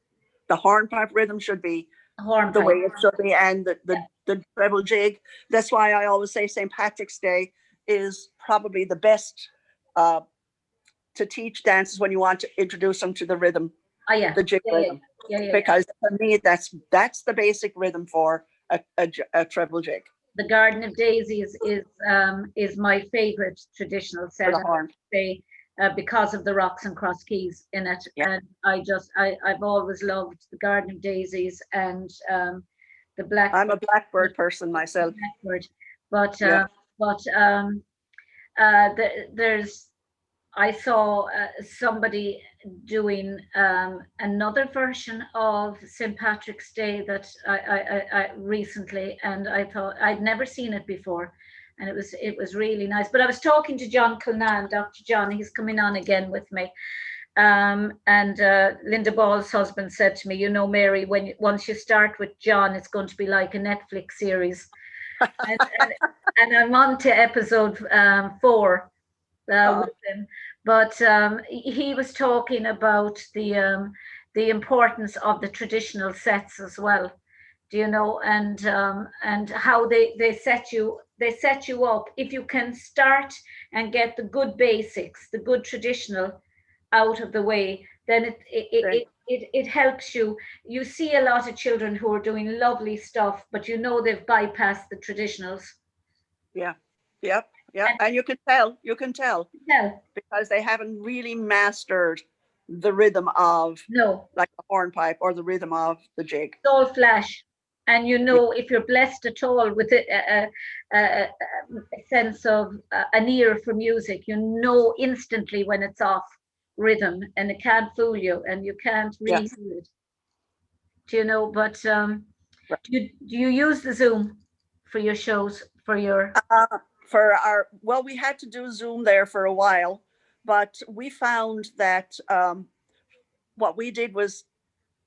The hornpipe rhythm should be the way Hornpipe. it should be, and the treble jig. That's why I always say St. Patrick's Day is probably the best uh, to teach dances when you want to introduce them to the rhythm, Oh yeah, the jig yeah, yeah, rhythm, yeah, yeah, yeah. because for me that's the basic rhythm for a treble jig The Garden of Daisies is my favorite traditional for set. the I horn. say because of the rocks and cross keys in it, Yeah, and I've always loved the Garden of Daisies and the I'm Blackbird. a blackbird person myself. Blackbird, but Yeah, there's I saw somebody doing another version of St. Patrick's Day that I recently, and I thought I'd never seen it before, and it was really nice. But I was talking to John Culnan, Dr. John. He's coming on again with me, and Linda Ball's husband said to me, "You know, Mary, once you start with John, it's going to be like a Netflix series." And I'm on to episode 4 uh, with him. But he was talking about the importance of the traditional sets as well. Do you know? And how they set you up. If you can start and get the good basics, the good traditional out of the way, then it helps you. You see a lot of children who are doing lovely stuff, but they've bypassed the traditionals. yeah, yep, yep. And And you can tell no, because they haven't really mastered the rhythm of no, like the hornpipe or the rhythm of the jig. it's all flash. And Yeah, if you're blessed at all with a sense of an ear for music, you know instantly when it's off rhythm, and it can't fool you, and you can't yeah. really do it. Do you know? But Right. do you use the Zoom for your shows for your? For our, well, we had to do Zoom there for a while, but we found that what we did was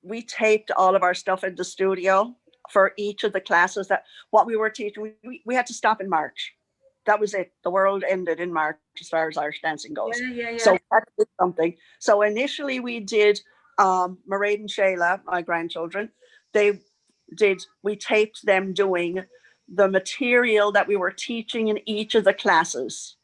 we taped all of our stuff in the studio for each of the classes that what we were teaching. We had to stop in March. That was it. The world ended in March as far as Irish dancing goes. Yeah, yeah, So yeah. we had to do something. So initially we did Mairead and Sheila, my grandchildren. They we taped them doing the material that we were teaching in each of the classes.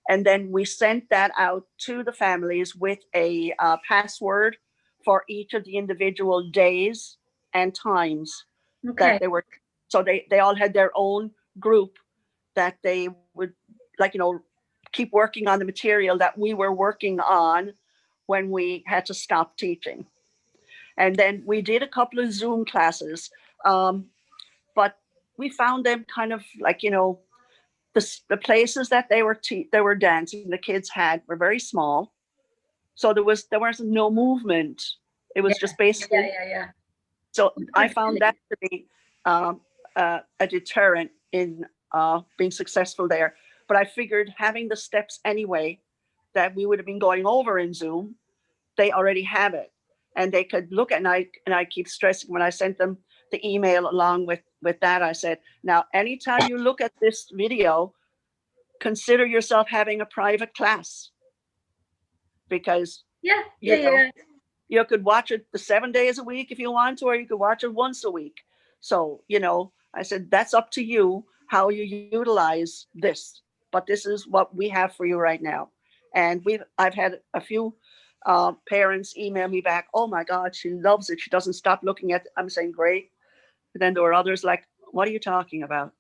And then we sent that out to the families with a password for each of the individual days and times that Okay. they were. So they all had their own group that they would, like, keep working on the material that we were working on when we had to stop teaching. And then we did a couple of Zoom classes, but we found them kind of like, the places that they were dancing, the kids had were very small, so there was no movement. It Yeah, was just yeah, basically. yeah, yeah. So I found that Really? to be a deterrent in being successful there. But I figured having the steps anyway that we would have been going over in Zoom, they already have it, and they could look at. And I keep stressing when I sent them the email along with that. I said, now anytime you look at this video, consider yourself having a private class because Yeah, yeah, you know yeah. You could watch it the 7 days a week if you want to, or you could watch it once a week. So, I said, that's up to you how you utilize this. But this is what we have for you right now. And I've had a few parents email me back, oh my God, she loves it. She doesn't stop looking at it. I'm saying, great. And then there were others like, what are you talking about?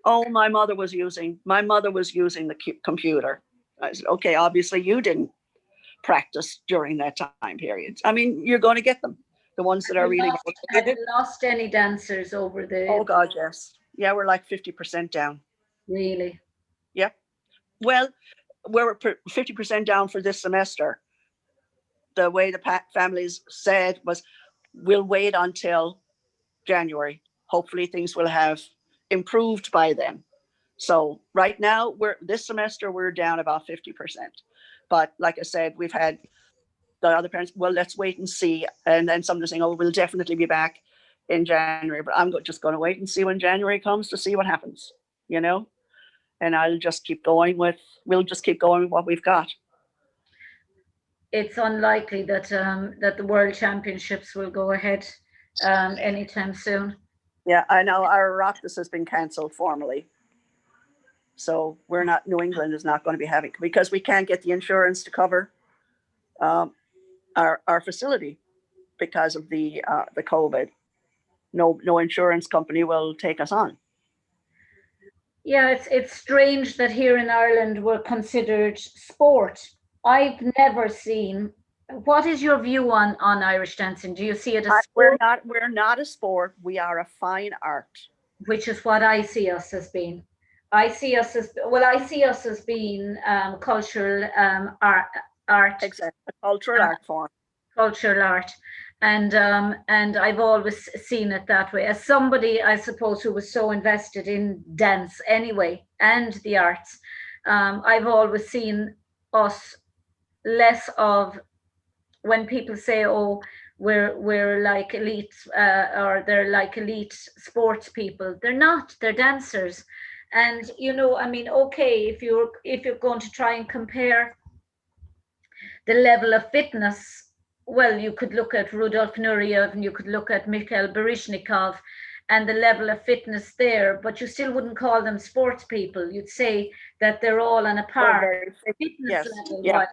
Oh, my mother was using the computer. I said, okay, obviously you didn't practice during that time period. I mean, you're going to get them, the ones that are really Have motivated. you lost any dancers over Oh the God, yes. Yeah, we're like 50% down. really? Yeah. Well, we're 50% down for this semester. The way the families said was, we'll wait until January. Hopefully things will have improved by then. So right now, this semester, we're down about 50%. But like I said, we've had the other parents, well, let's wait and see. And then some are saying, oh, we'll definitely be back in January. But I'm just going to wait and see when January comes to see what happens, you know? And we'll just keep going with what we've got. It's unlikely that that the World Championships will go ahead anytime soon. Yeah, I know our Oireachtas has been cancelled formally. So New England is not going to be having, because we can't get the insurance to cover our facility because of the COVID. No insurance company will take us on. Yeah, it's strange that here in Ireland we're considered sport. I've never seen. What is your view on Irish dancing? Do you see it as sport? We're not a sport. We are a fine art. Which is what I see us as being. I see us as being cultural art. Exactly, a cultural art form. Cultural art, and I've always seen it that way. As somebody, I suppose, who was so invested in dance anyway and the arts, I've always seen us less of, when people say, "Oh, we're like elite," or they're like elite sports people. They're not. They're dancers, and I mean, okay, if you're going to try and compare the level of fitness, well, you could look at Rudolf Nureyev and you could look at Mikhail Baryshnikov and the level of fitness there, but you still wouldn't call them sports people. You'd say that they're all on a par fitness yes. level. Yeah.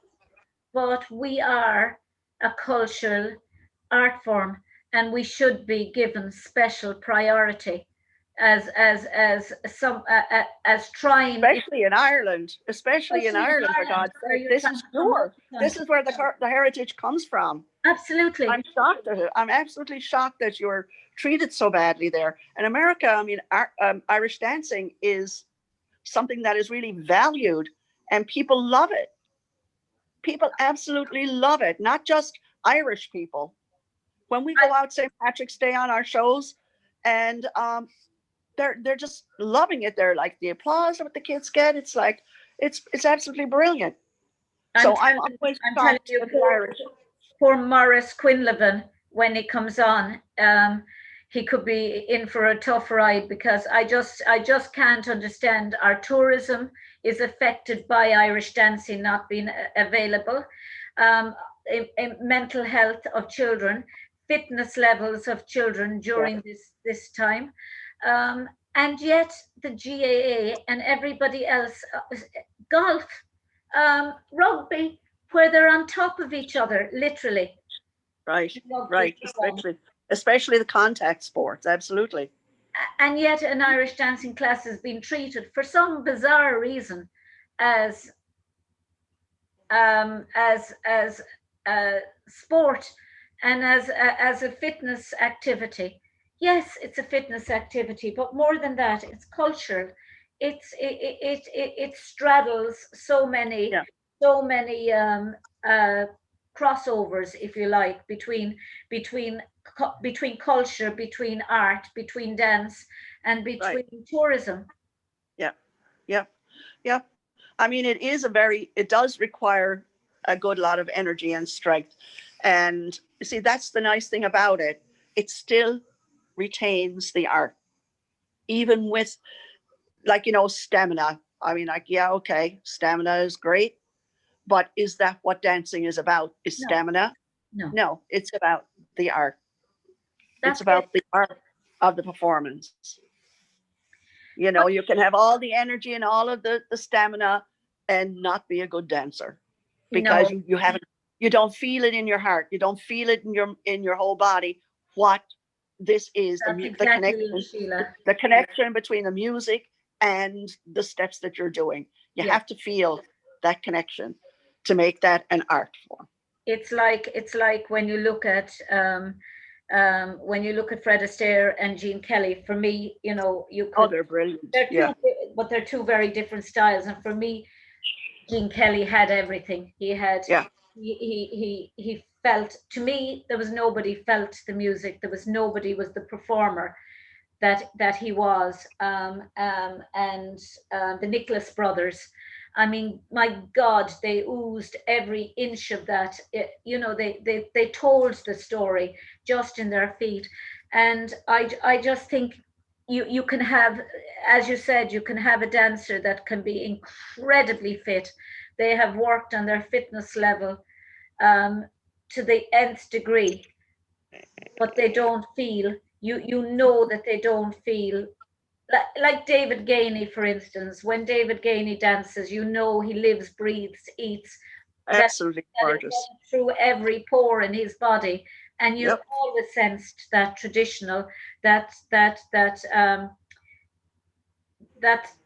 But we are a cultural art form, and we should be given special priority as trying, especially in Ireland, for God's sake. This is where the heritage comes from. Absolutely. I'm shocked at it. I'm absolutely shocked that you're treated so badly there. In America, I mean, Irish dancing is something that is really valued, and people love it. People absolutely love it, not just Irish people. When we go out St. Patrick's Day on our shows, and they're just loving it. They're like, the applause that the kids get, it's like, it's absolutely brilliant. So I'm always shocked with the Irish. Poor Maurice Quinlivan, when he comes on, he could be in for a tough ride, because I just can't understand. Our tourism is affected by Irish dancing not being available. In mental health of children, fitness levels of children during this time. And yet the GAA and everybody else, golf, rugby, where they're on top of each other, literally. Right. Especially the contact sports, absolutely. And yet an Irish dancing class has been treated, for some bizarre reason, as sport and as a fitness activity. Yes, it's a fitness activity, but more than that, it's cultural. It straddles so many crossovers, if you like, between culture, between art, between dance, and between tourism. Yeah. I mean, it does require a good lot of energy and strength. And you see, that's the nice thing about it. It still retains the art, even with, like, stamina. I mean, like, yeah, okay, stamina is great, but is that what dancing is about? Is stamina? No. No, it's about the art. It's That's it. about the art of the performance. You know, you can have all the energy and all of the stamina and not be a good dancer because No, you haven't, you don't feel it in your heart. You don't feel it in your whole body. What this is, that's the exactly it, connection, Sheila. the connection between the music and the steps that you're doing. You Yeah. have to feel that connection to make that an art form. It's like when you look at Fred Astaire and Gene Kelly. For me, you Oh, could they're brilliant. they're Yeah, two, but they're two very different styles. And for me, Gene Kelly had everything. He had yeah, he felt, to me, there was nobody felt the music. There was nobody was the performer that he was. And the Nicholas brothers. I mean, my God, they oozed every inch of that. They told the story just in their feet, and I just think you can have, as you said, you can have a dancer that can be incredibly fit. They have worked on their fitness level um, to the nth degree, but they don't feel, you know that they don't feel like David Gainey, for instance. When David Gainey dances, you know he lives, breathes, eats, that absolutely that it gorgeous. runs through every pore in his body, and you Yep, always sensed that traditional, that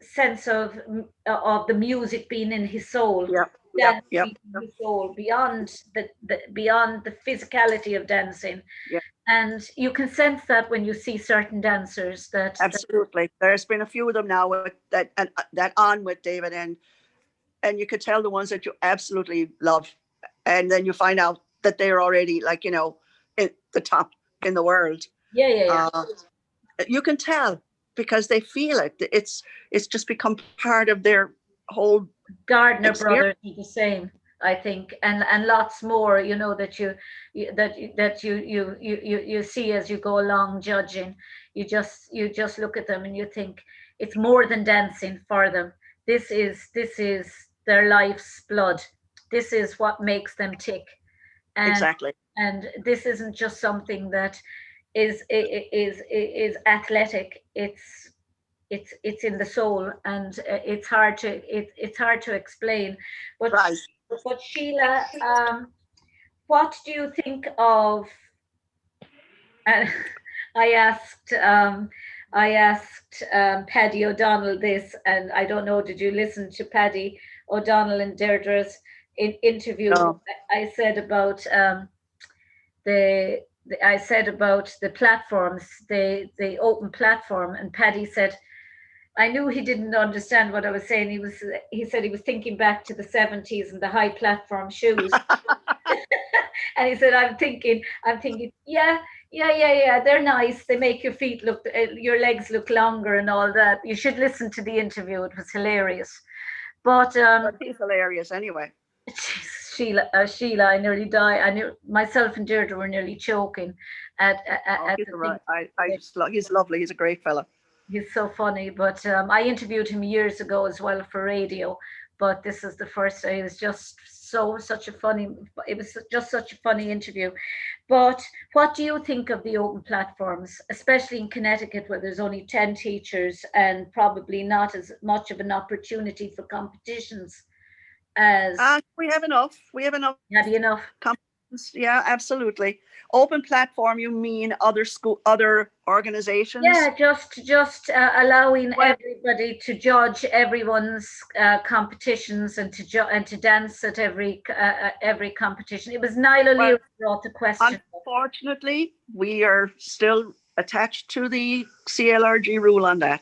sense of the music being in his soul, yep, yep, dance yep, being in his soul, beyond the physicality of dancing. yep. And you can sense that when you see certain dancers that Absolutely. There's been a few of them now with that and that on with David, and you could tell the ones that you absolutely love, and then you find out that they're already, like, in the top in the world. yeah, yeah, yeah. Uh, you can tell because they feel it. It's just become part of their whole Gardner experience. brothers are the same, I think, and lots more. That you see as you go along judging. You just look at them and you think it's more than dancing for them. This is their life's blood. This is what makes them tick, and Exactly. and this isn't just something that is athletic. It's in the soul, and it's hard to explain. but Right. but Sheila, what do you think of, and I asked um, Paddy O'Donnell this, and I don't know, did you listen to Paddy O'Donnell and Deirdre's interview? No. I said about the platforms, the open platform, and Paddy said, I knew he didn't understand what I was saying. He said he was thinking back to the 70s and the high platform shoes. And he said, I'm thinking, yeah, yeah, yeah, yeah, they're nice. They make your feet look, your legs look longer and all that. You should listen to the interview. It was hilarious. But But he's hilarious anyway. Sheila, I nearly died. I knew myself and Deirdre were nearly choking Oh, at he's the all thing. right. He's lovely. He's a great fella. He's so funny. But I interviewed him years ago as well for radio. But this is the first. It was just such a funny. It was just such a funny interview. But what do you think of the open platforms, especially in Connecticut, where there's only 10 teachers and probably not as much of an opportunity for competitions as We have enough. We have enough have you enough? companies. Yeah, absolutely. Open platform, you mean other other organizations? Yeah, just allowing Well, everybody to judge everyone's competitions, and to dance at every competition. It was Niall well, O'Leary who brought the question. unfortunately, we are still attached to the CLRG rule on that.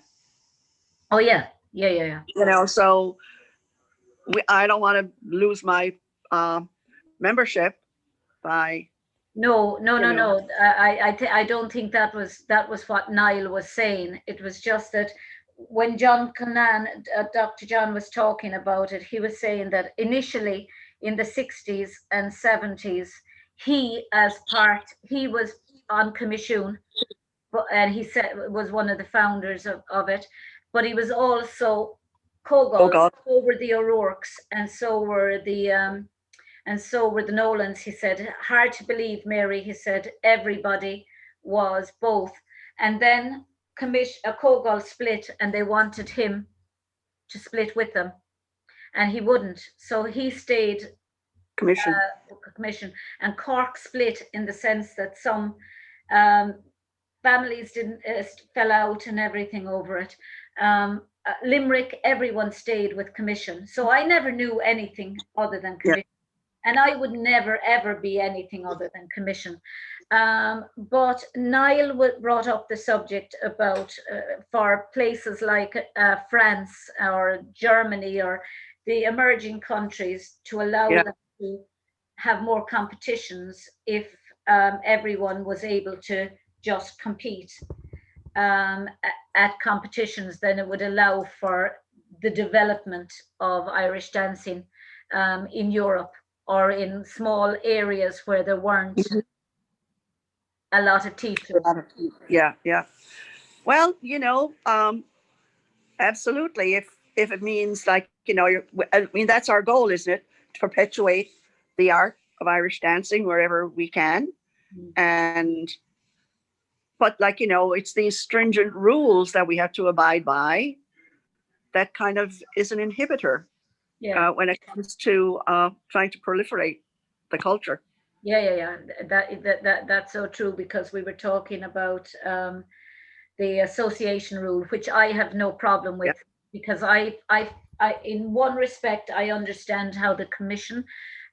Oh yeah, yeah, yeah, yeah. So I don't want to lose my uh, membership by, No, no, you no, know, no. I don't think that was what Niall was saying. It was just that when John Conan, Dr. John was talking about it, he was saying that initially in the 60s and 70s, he was on commission, and he said was one of the founders of it, but he was also oh Kogol, God, so were the O'Rourke's, and so were the and so were the Nolans. He said, hard to believe, Mary. He said, everybody was both. And then Kogol split, and they wanted him to split with them, and he wouldn't. So he stayed Commission. Commission. And Cork split in the sense that some families didn't fell out and everything over it. Limerick, everyone stayed with Commission. So I never knew anything other than Commission. Yeah. And I would never, ever be anything other than Commission. But Niall brought up the subject about for places like France or Germany or the emerging countries to allow them to have more competitions if everyone was able to just compete at competitions, then it would allow for the development of Irish dancing in Europe or in small areas where there weren't a lot of teachers. Yeah. Well, absolutely. If it means, like, I mean, that's our goal, isn't it? To perpetuate the art of Irish dancing wherever we can. But like, it's these stringent rules that we have to abide by that kind of is an inhibitor when it comes to trying to proliferate the culture. Yeah. That's so true, because we were talking about the association rule, which I have no problem with, because I in one respect I understand how the Commission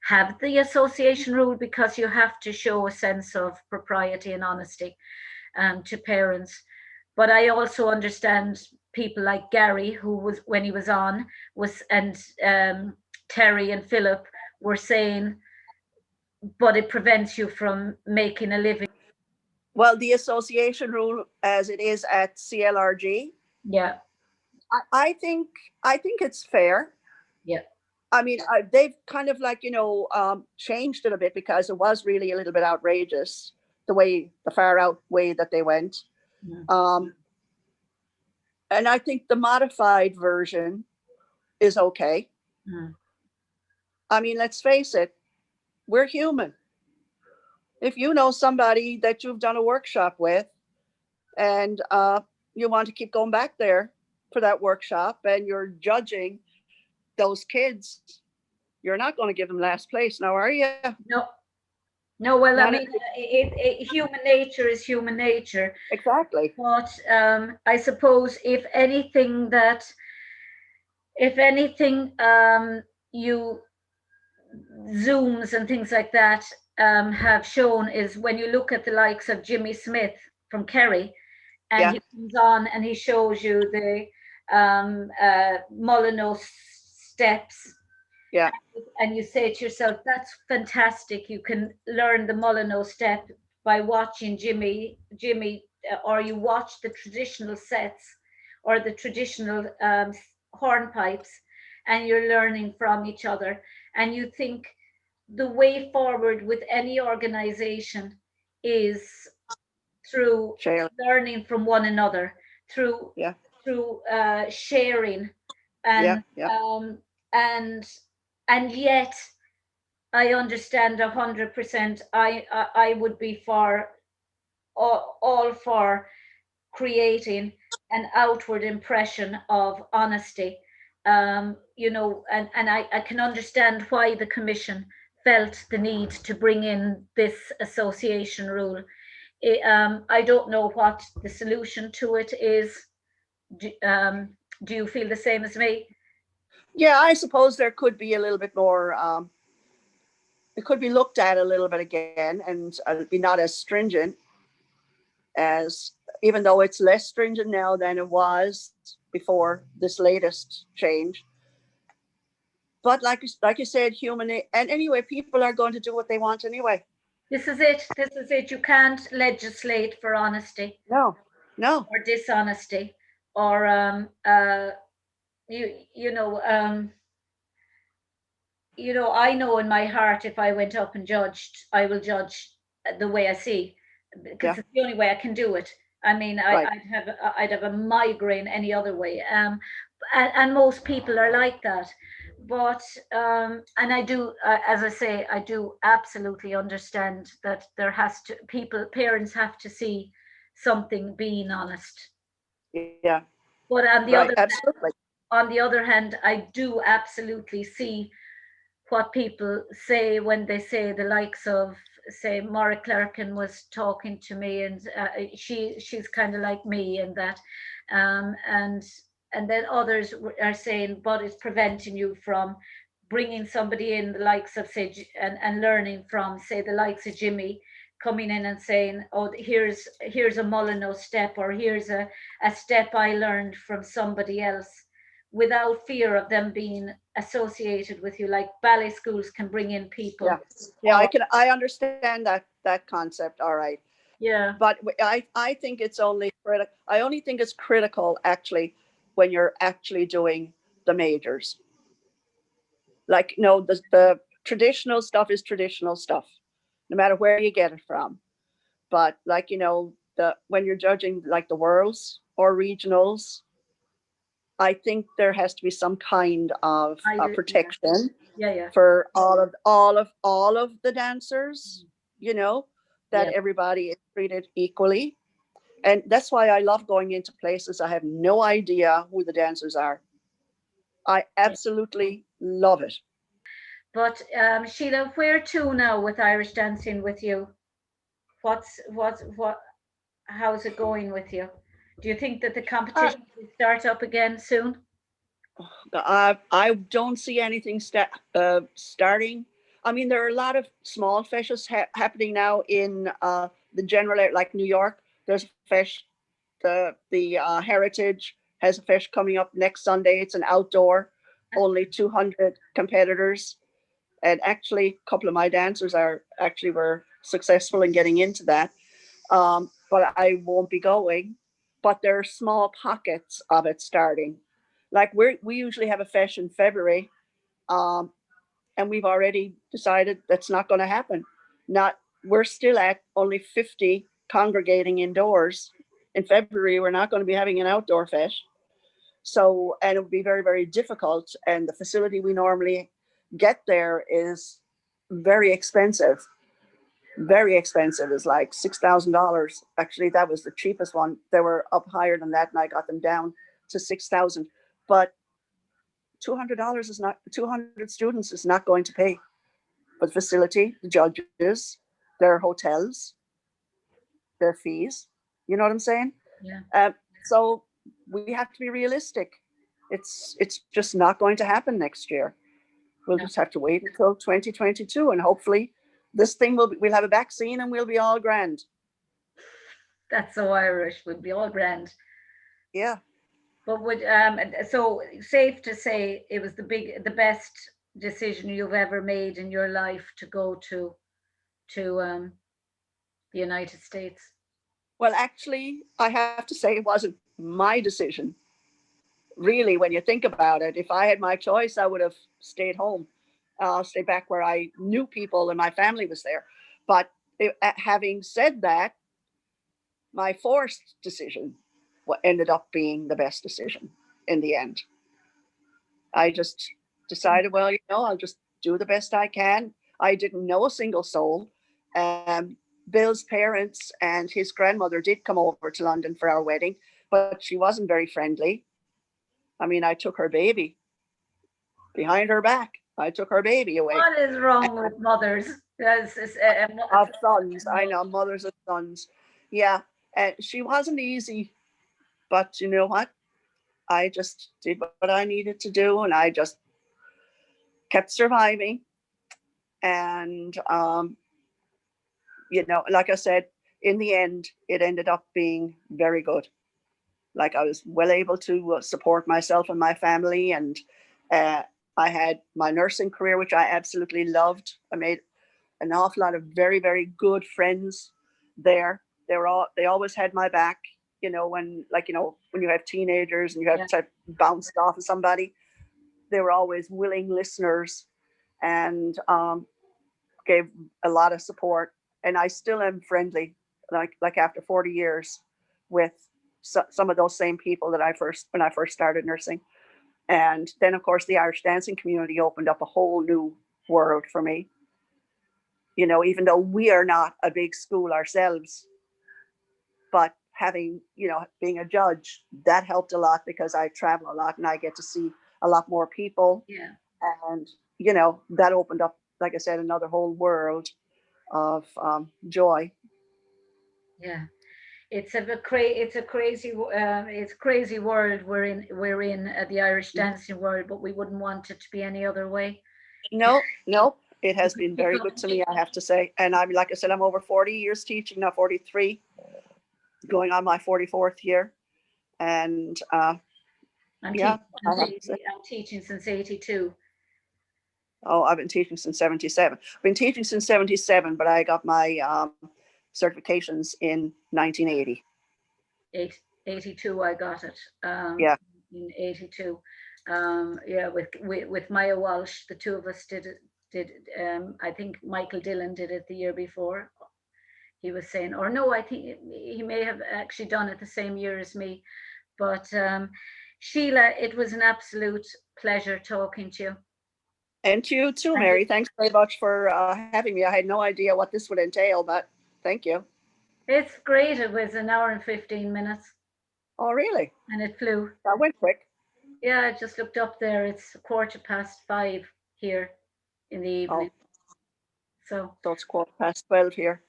have the association rule, because you have to show a sense of propriety and honesty to parents. But I also understand people like Gary, who was, when he was on, and Terry and Philip were saying, but it prevents you from making a living. Well, the association rule as it is at CLRG, I think it's fair. Yeah. I mean, they've kind of like, changed it a bit, because it was really a little bit outrageous the far out way that they went. And I think the modified version is okay. I mean, let's face it, we're human. If you know somebody that you've done a workshop with, and you want to keep going back there for that workshop, and you're judging those kids, you're not going to give them last place now, are you? No. Well, I mean, human nature is human nature. Exactly. But I suppose if anything, you Zooms and things like that have shown is when you look at the likes of Jimmy Smith from Kerry, and he comes on and he shows you the Molyneux steps. Yeah. And you say to yourself, that's fantastic. You can learn the Molyneux step by watching Jimmy, or you watch the traditional sets or the traditional hornpipes, and you're learning from each other. And you think the way forward with any organization is through learning from one another, through sharing, and and yet I understand 100%. I would be for all for creating an outward impression of honesty. And I can understand why the Commission felt the need to bring in this association rule. I don't know what the solution to it is. Do you feel the same as me? Yeah, I suppose there could be a little bit more, it could be looked at a little bit again, and be not as stringent, as even though it's less stringent now than it was before this latest change. But like you said, human, and anyway, people are going to do what they want anyway. This is it. You can't legislate for honesty. No. Or dishonesty, or I know in my heart, if I went up and judged, I will judge the way I see, because it's the only way I can do it. I mean, I'd have a migraine any other way. And most people are like that. but and I do, as I say, I do absolutely understand that there has to parents have to see something being honest. Yeah, But right, absolutely. on the other hand, I do absolutely see what people say when they say the likes of, say, Maura Clerkin was talking to me, and she's kind of like me, and that, um, and and then others are saying, but it's preventing you from bringing somebody in the likes of, say, and learning from, say, the likes of Jimmy, coming in and saying, oh, here's a Molyneux step, or here's a step I learned from somebody else, without fear of them being associated with you. Like ballet schools can bring in Yeah, people. yeah, Or I understand that concept, all right. yeah, But I think it's only critical. I only think it's critical actually when you're actually doing the majors. Like, no, the traditional stuff is traditional stuff, no matter where you get it from. But like, the when you're judging like the worlds or regionals, I think there has to be some kind of I do. Yeah, protection yeah, yeah, for all of the dancers. You know that yeah, everybody is treated equally. And that's why I love going into places I have no idea who the dancers are. I yeah. absolutely love it. But Sheila, where to now with Irish dancing with you? What? How's it going with you? Do you think that the Uh, competition will start up again soon? I don't see anything starting. I mean, there are a lot of small feshes happening now in the general area, like New York. There's a fesh. The Heritage has a fesh coming up next Sunday. It's an outdoor, only 200 competitors. And actually, a couple of my dancers were successful in getting into that. But I won't be going. But there are small pockets of it starting. Like we usually have a fesh in February, um, and we've already decided that's not going to happen. Not We're still at only 50 congregating indoors. In February, we're not going to be having an outdoor fesh. So, and it would be very, very difficult. And the facility we normally get there is very expensive. Very expensive. Is like $6,000. Actually, that was the cheapest one. They were up higher than that, and I got them down to 6,000. But $200 is not 200 students is not going to pay for the facility, the judges, their hotels, their fees. You know what I'm saying? Yeah, So we have to be realistic. It's just not going to happen next year. We'll no, just have to wait until 2022, and hopefully this thing we'll have a vaccine and we'll be all grand. that's so Irish. Would be all grand. Yeah. But would so safe to say it was the best decision you've ever made in your life to go to the United States. Well, actually, I have to say it wasn't my decision. Really, when you think about it, if I had my choice, I would have stayed home, stay back where I knew people and my family was there. But having said that, my forced decision what ended up being the best decision in the end. I just decided, well, I'll just do the best I can. I didn't know a single soul. Bill's parents and his grandmother did come over to London for our wedding, but she wasn't very friendly. I mean, I took her baby behind her back. I took her baby away. What is wrong with mothers? Of sons, I know, mothers of sons. Yeah, and she wasn't easy, but you know what? I just did what I needed to do, and I just kept surviving. And like I said, in the end, it ended up being very good. Like I was well able to support myself and my family, and I had my nursing career, which I absolutely loved. I made an awful lot of very, very good friends there. They always had my back. When you have teenagers and you have Yeah, to bounce off of somebody, they were always willing listeners and gave a lot of support. And I still am friendly, like after 40 years, with some of those same people that I first when I first started nursing. And then, of course, the Irish dancing community opened up a whole new world for me. You know, even though we are not a big school ourselves, but having, you know, being a judge, that helped a lot because I travel a lot and I get to see a lot more people. Yeah. And, you know, that opened up, like I said, another whole world of joy. Yeah. It's it's a crazy world we're in the Irish dancing world, but we wouldn't want it to be any other way. No, no, it We has could been keep very good going. to me, I have to say. And I'm, like I said, I'm over 40 years teaching now, 43, going on my 44th year. And I'm yeah, teaching I since have to say, 80, I'm teaching since 82. oh, I've been teaching since 77. I've been teaching since 77, but I got my certifications in 1980. 82 I got it, Yeah. in 82. Yeah, with Maya Walsh, the two of us did I think Michael Dillon did it the year before. He was saying, or no, I think he may have actually done it the same year as me. But Sheila, it was an absolute pleasure talking to you. And to you too, And Mary. Thanks very much for having me. I had no idea what this would entail, but thank you. it's great. It was an hour and 15 minutes Oh, really? and it flew. That went quick. Yeah, I just looked up there. It's 5:15 here in the Oh, evening. So, so it's 12:15 here.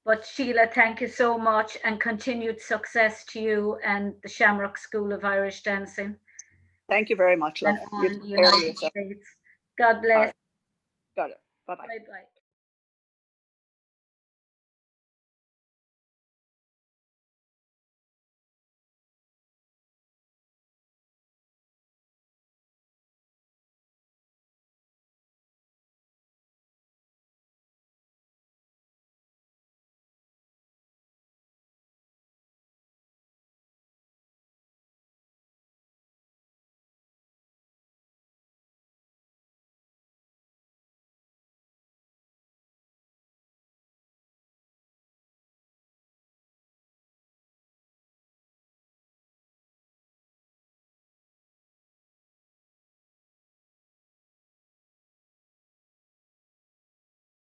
but Sheila, thank you so much and continued success to you and the Shamrock School of Irish Dancing Thank you very much, and love. all You in take the care of United yourself. States. God All bless. right. Got it. Bye bye. Bye bye.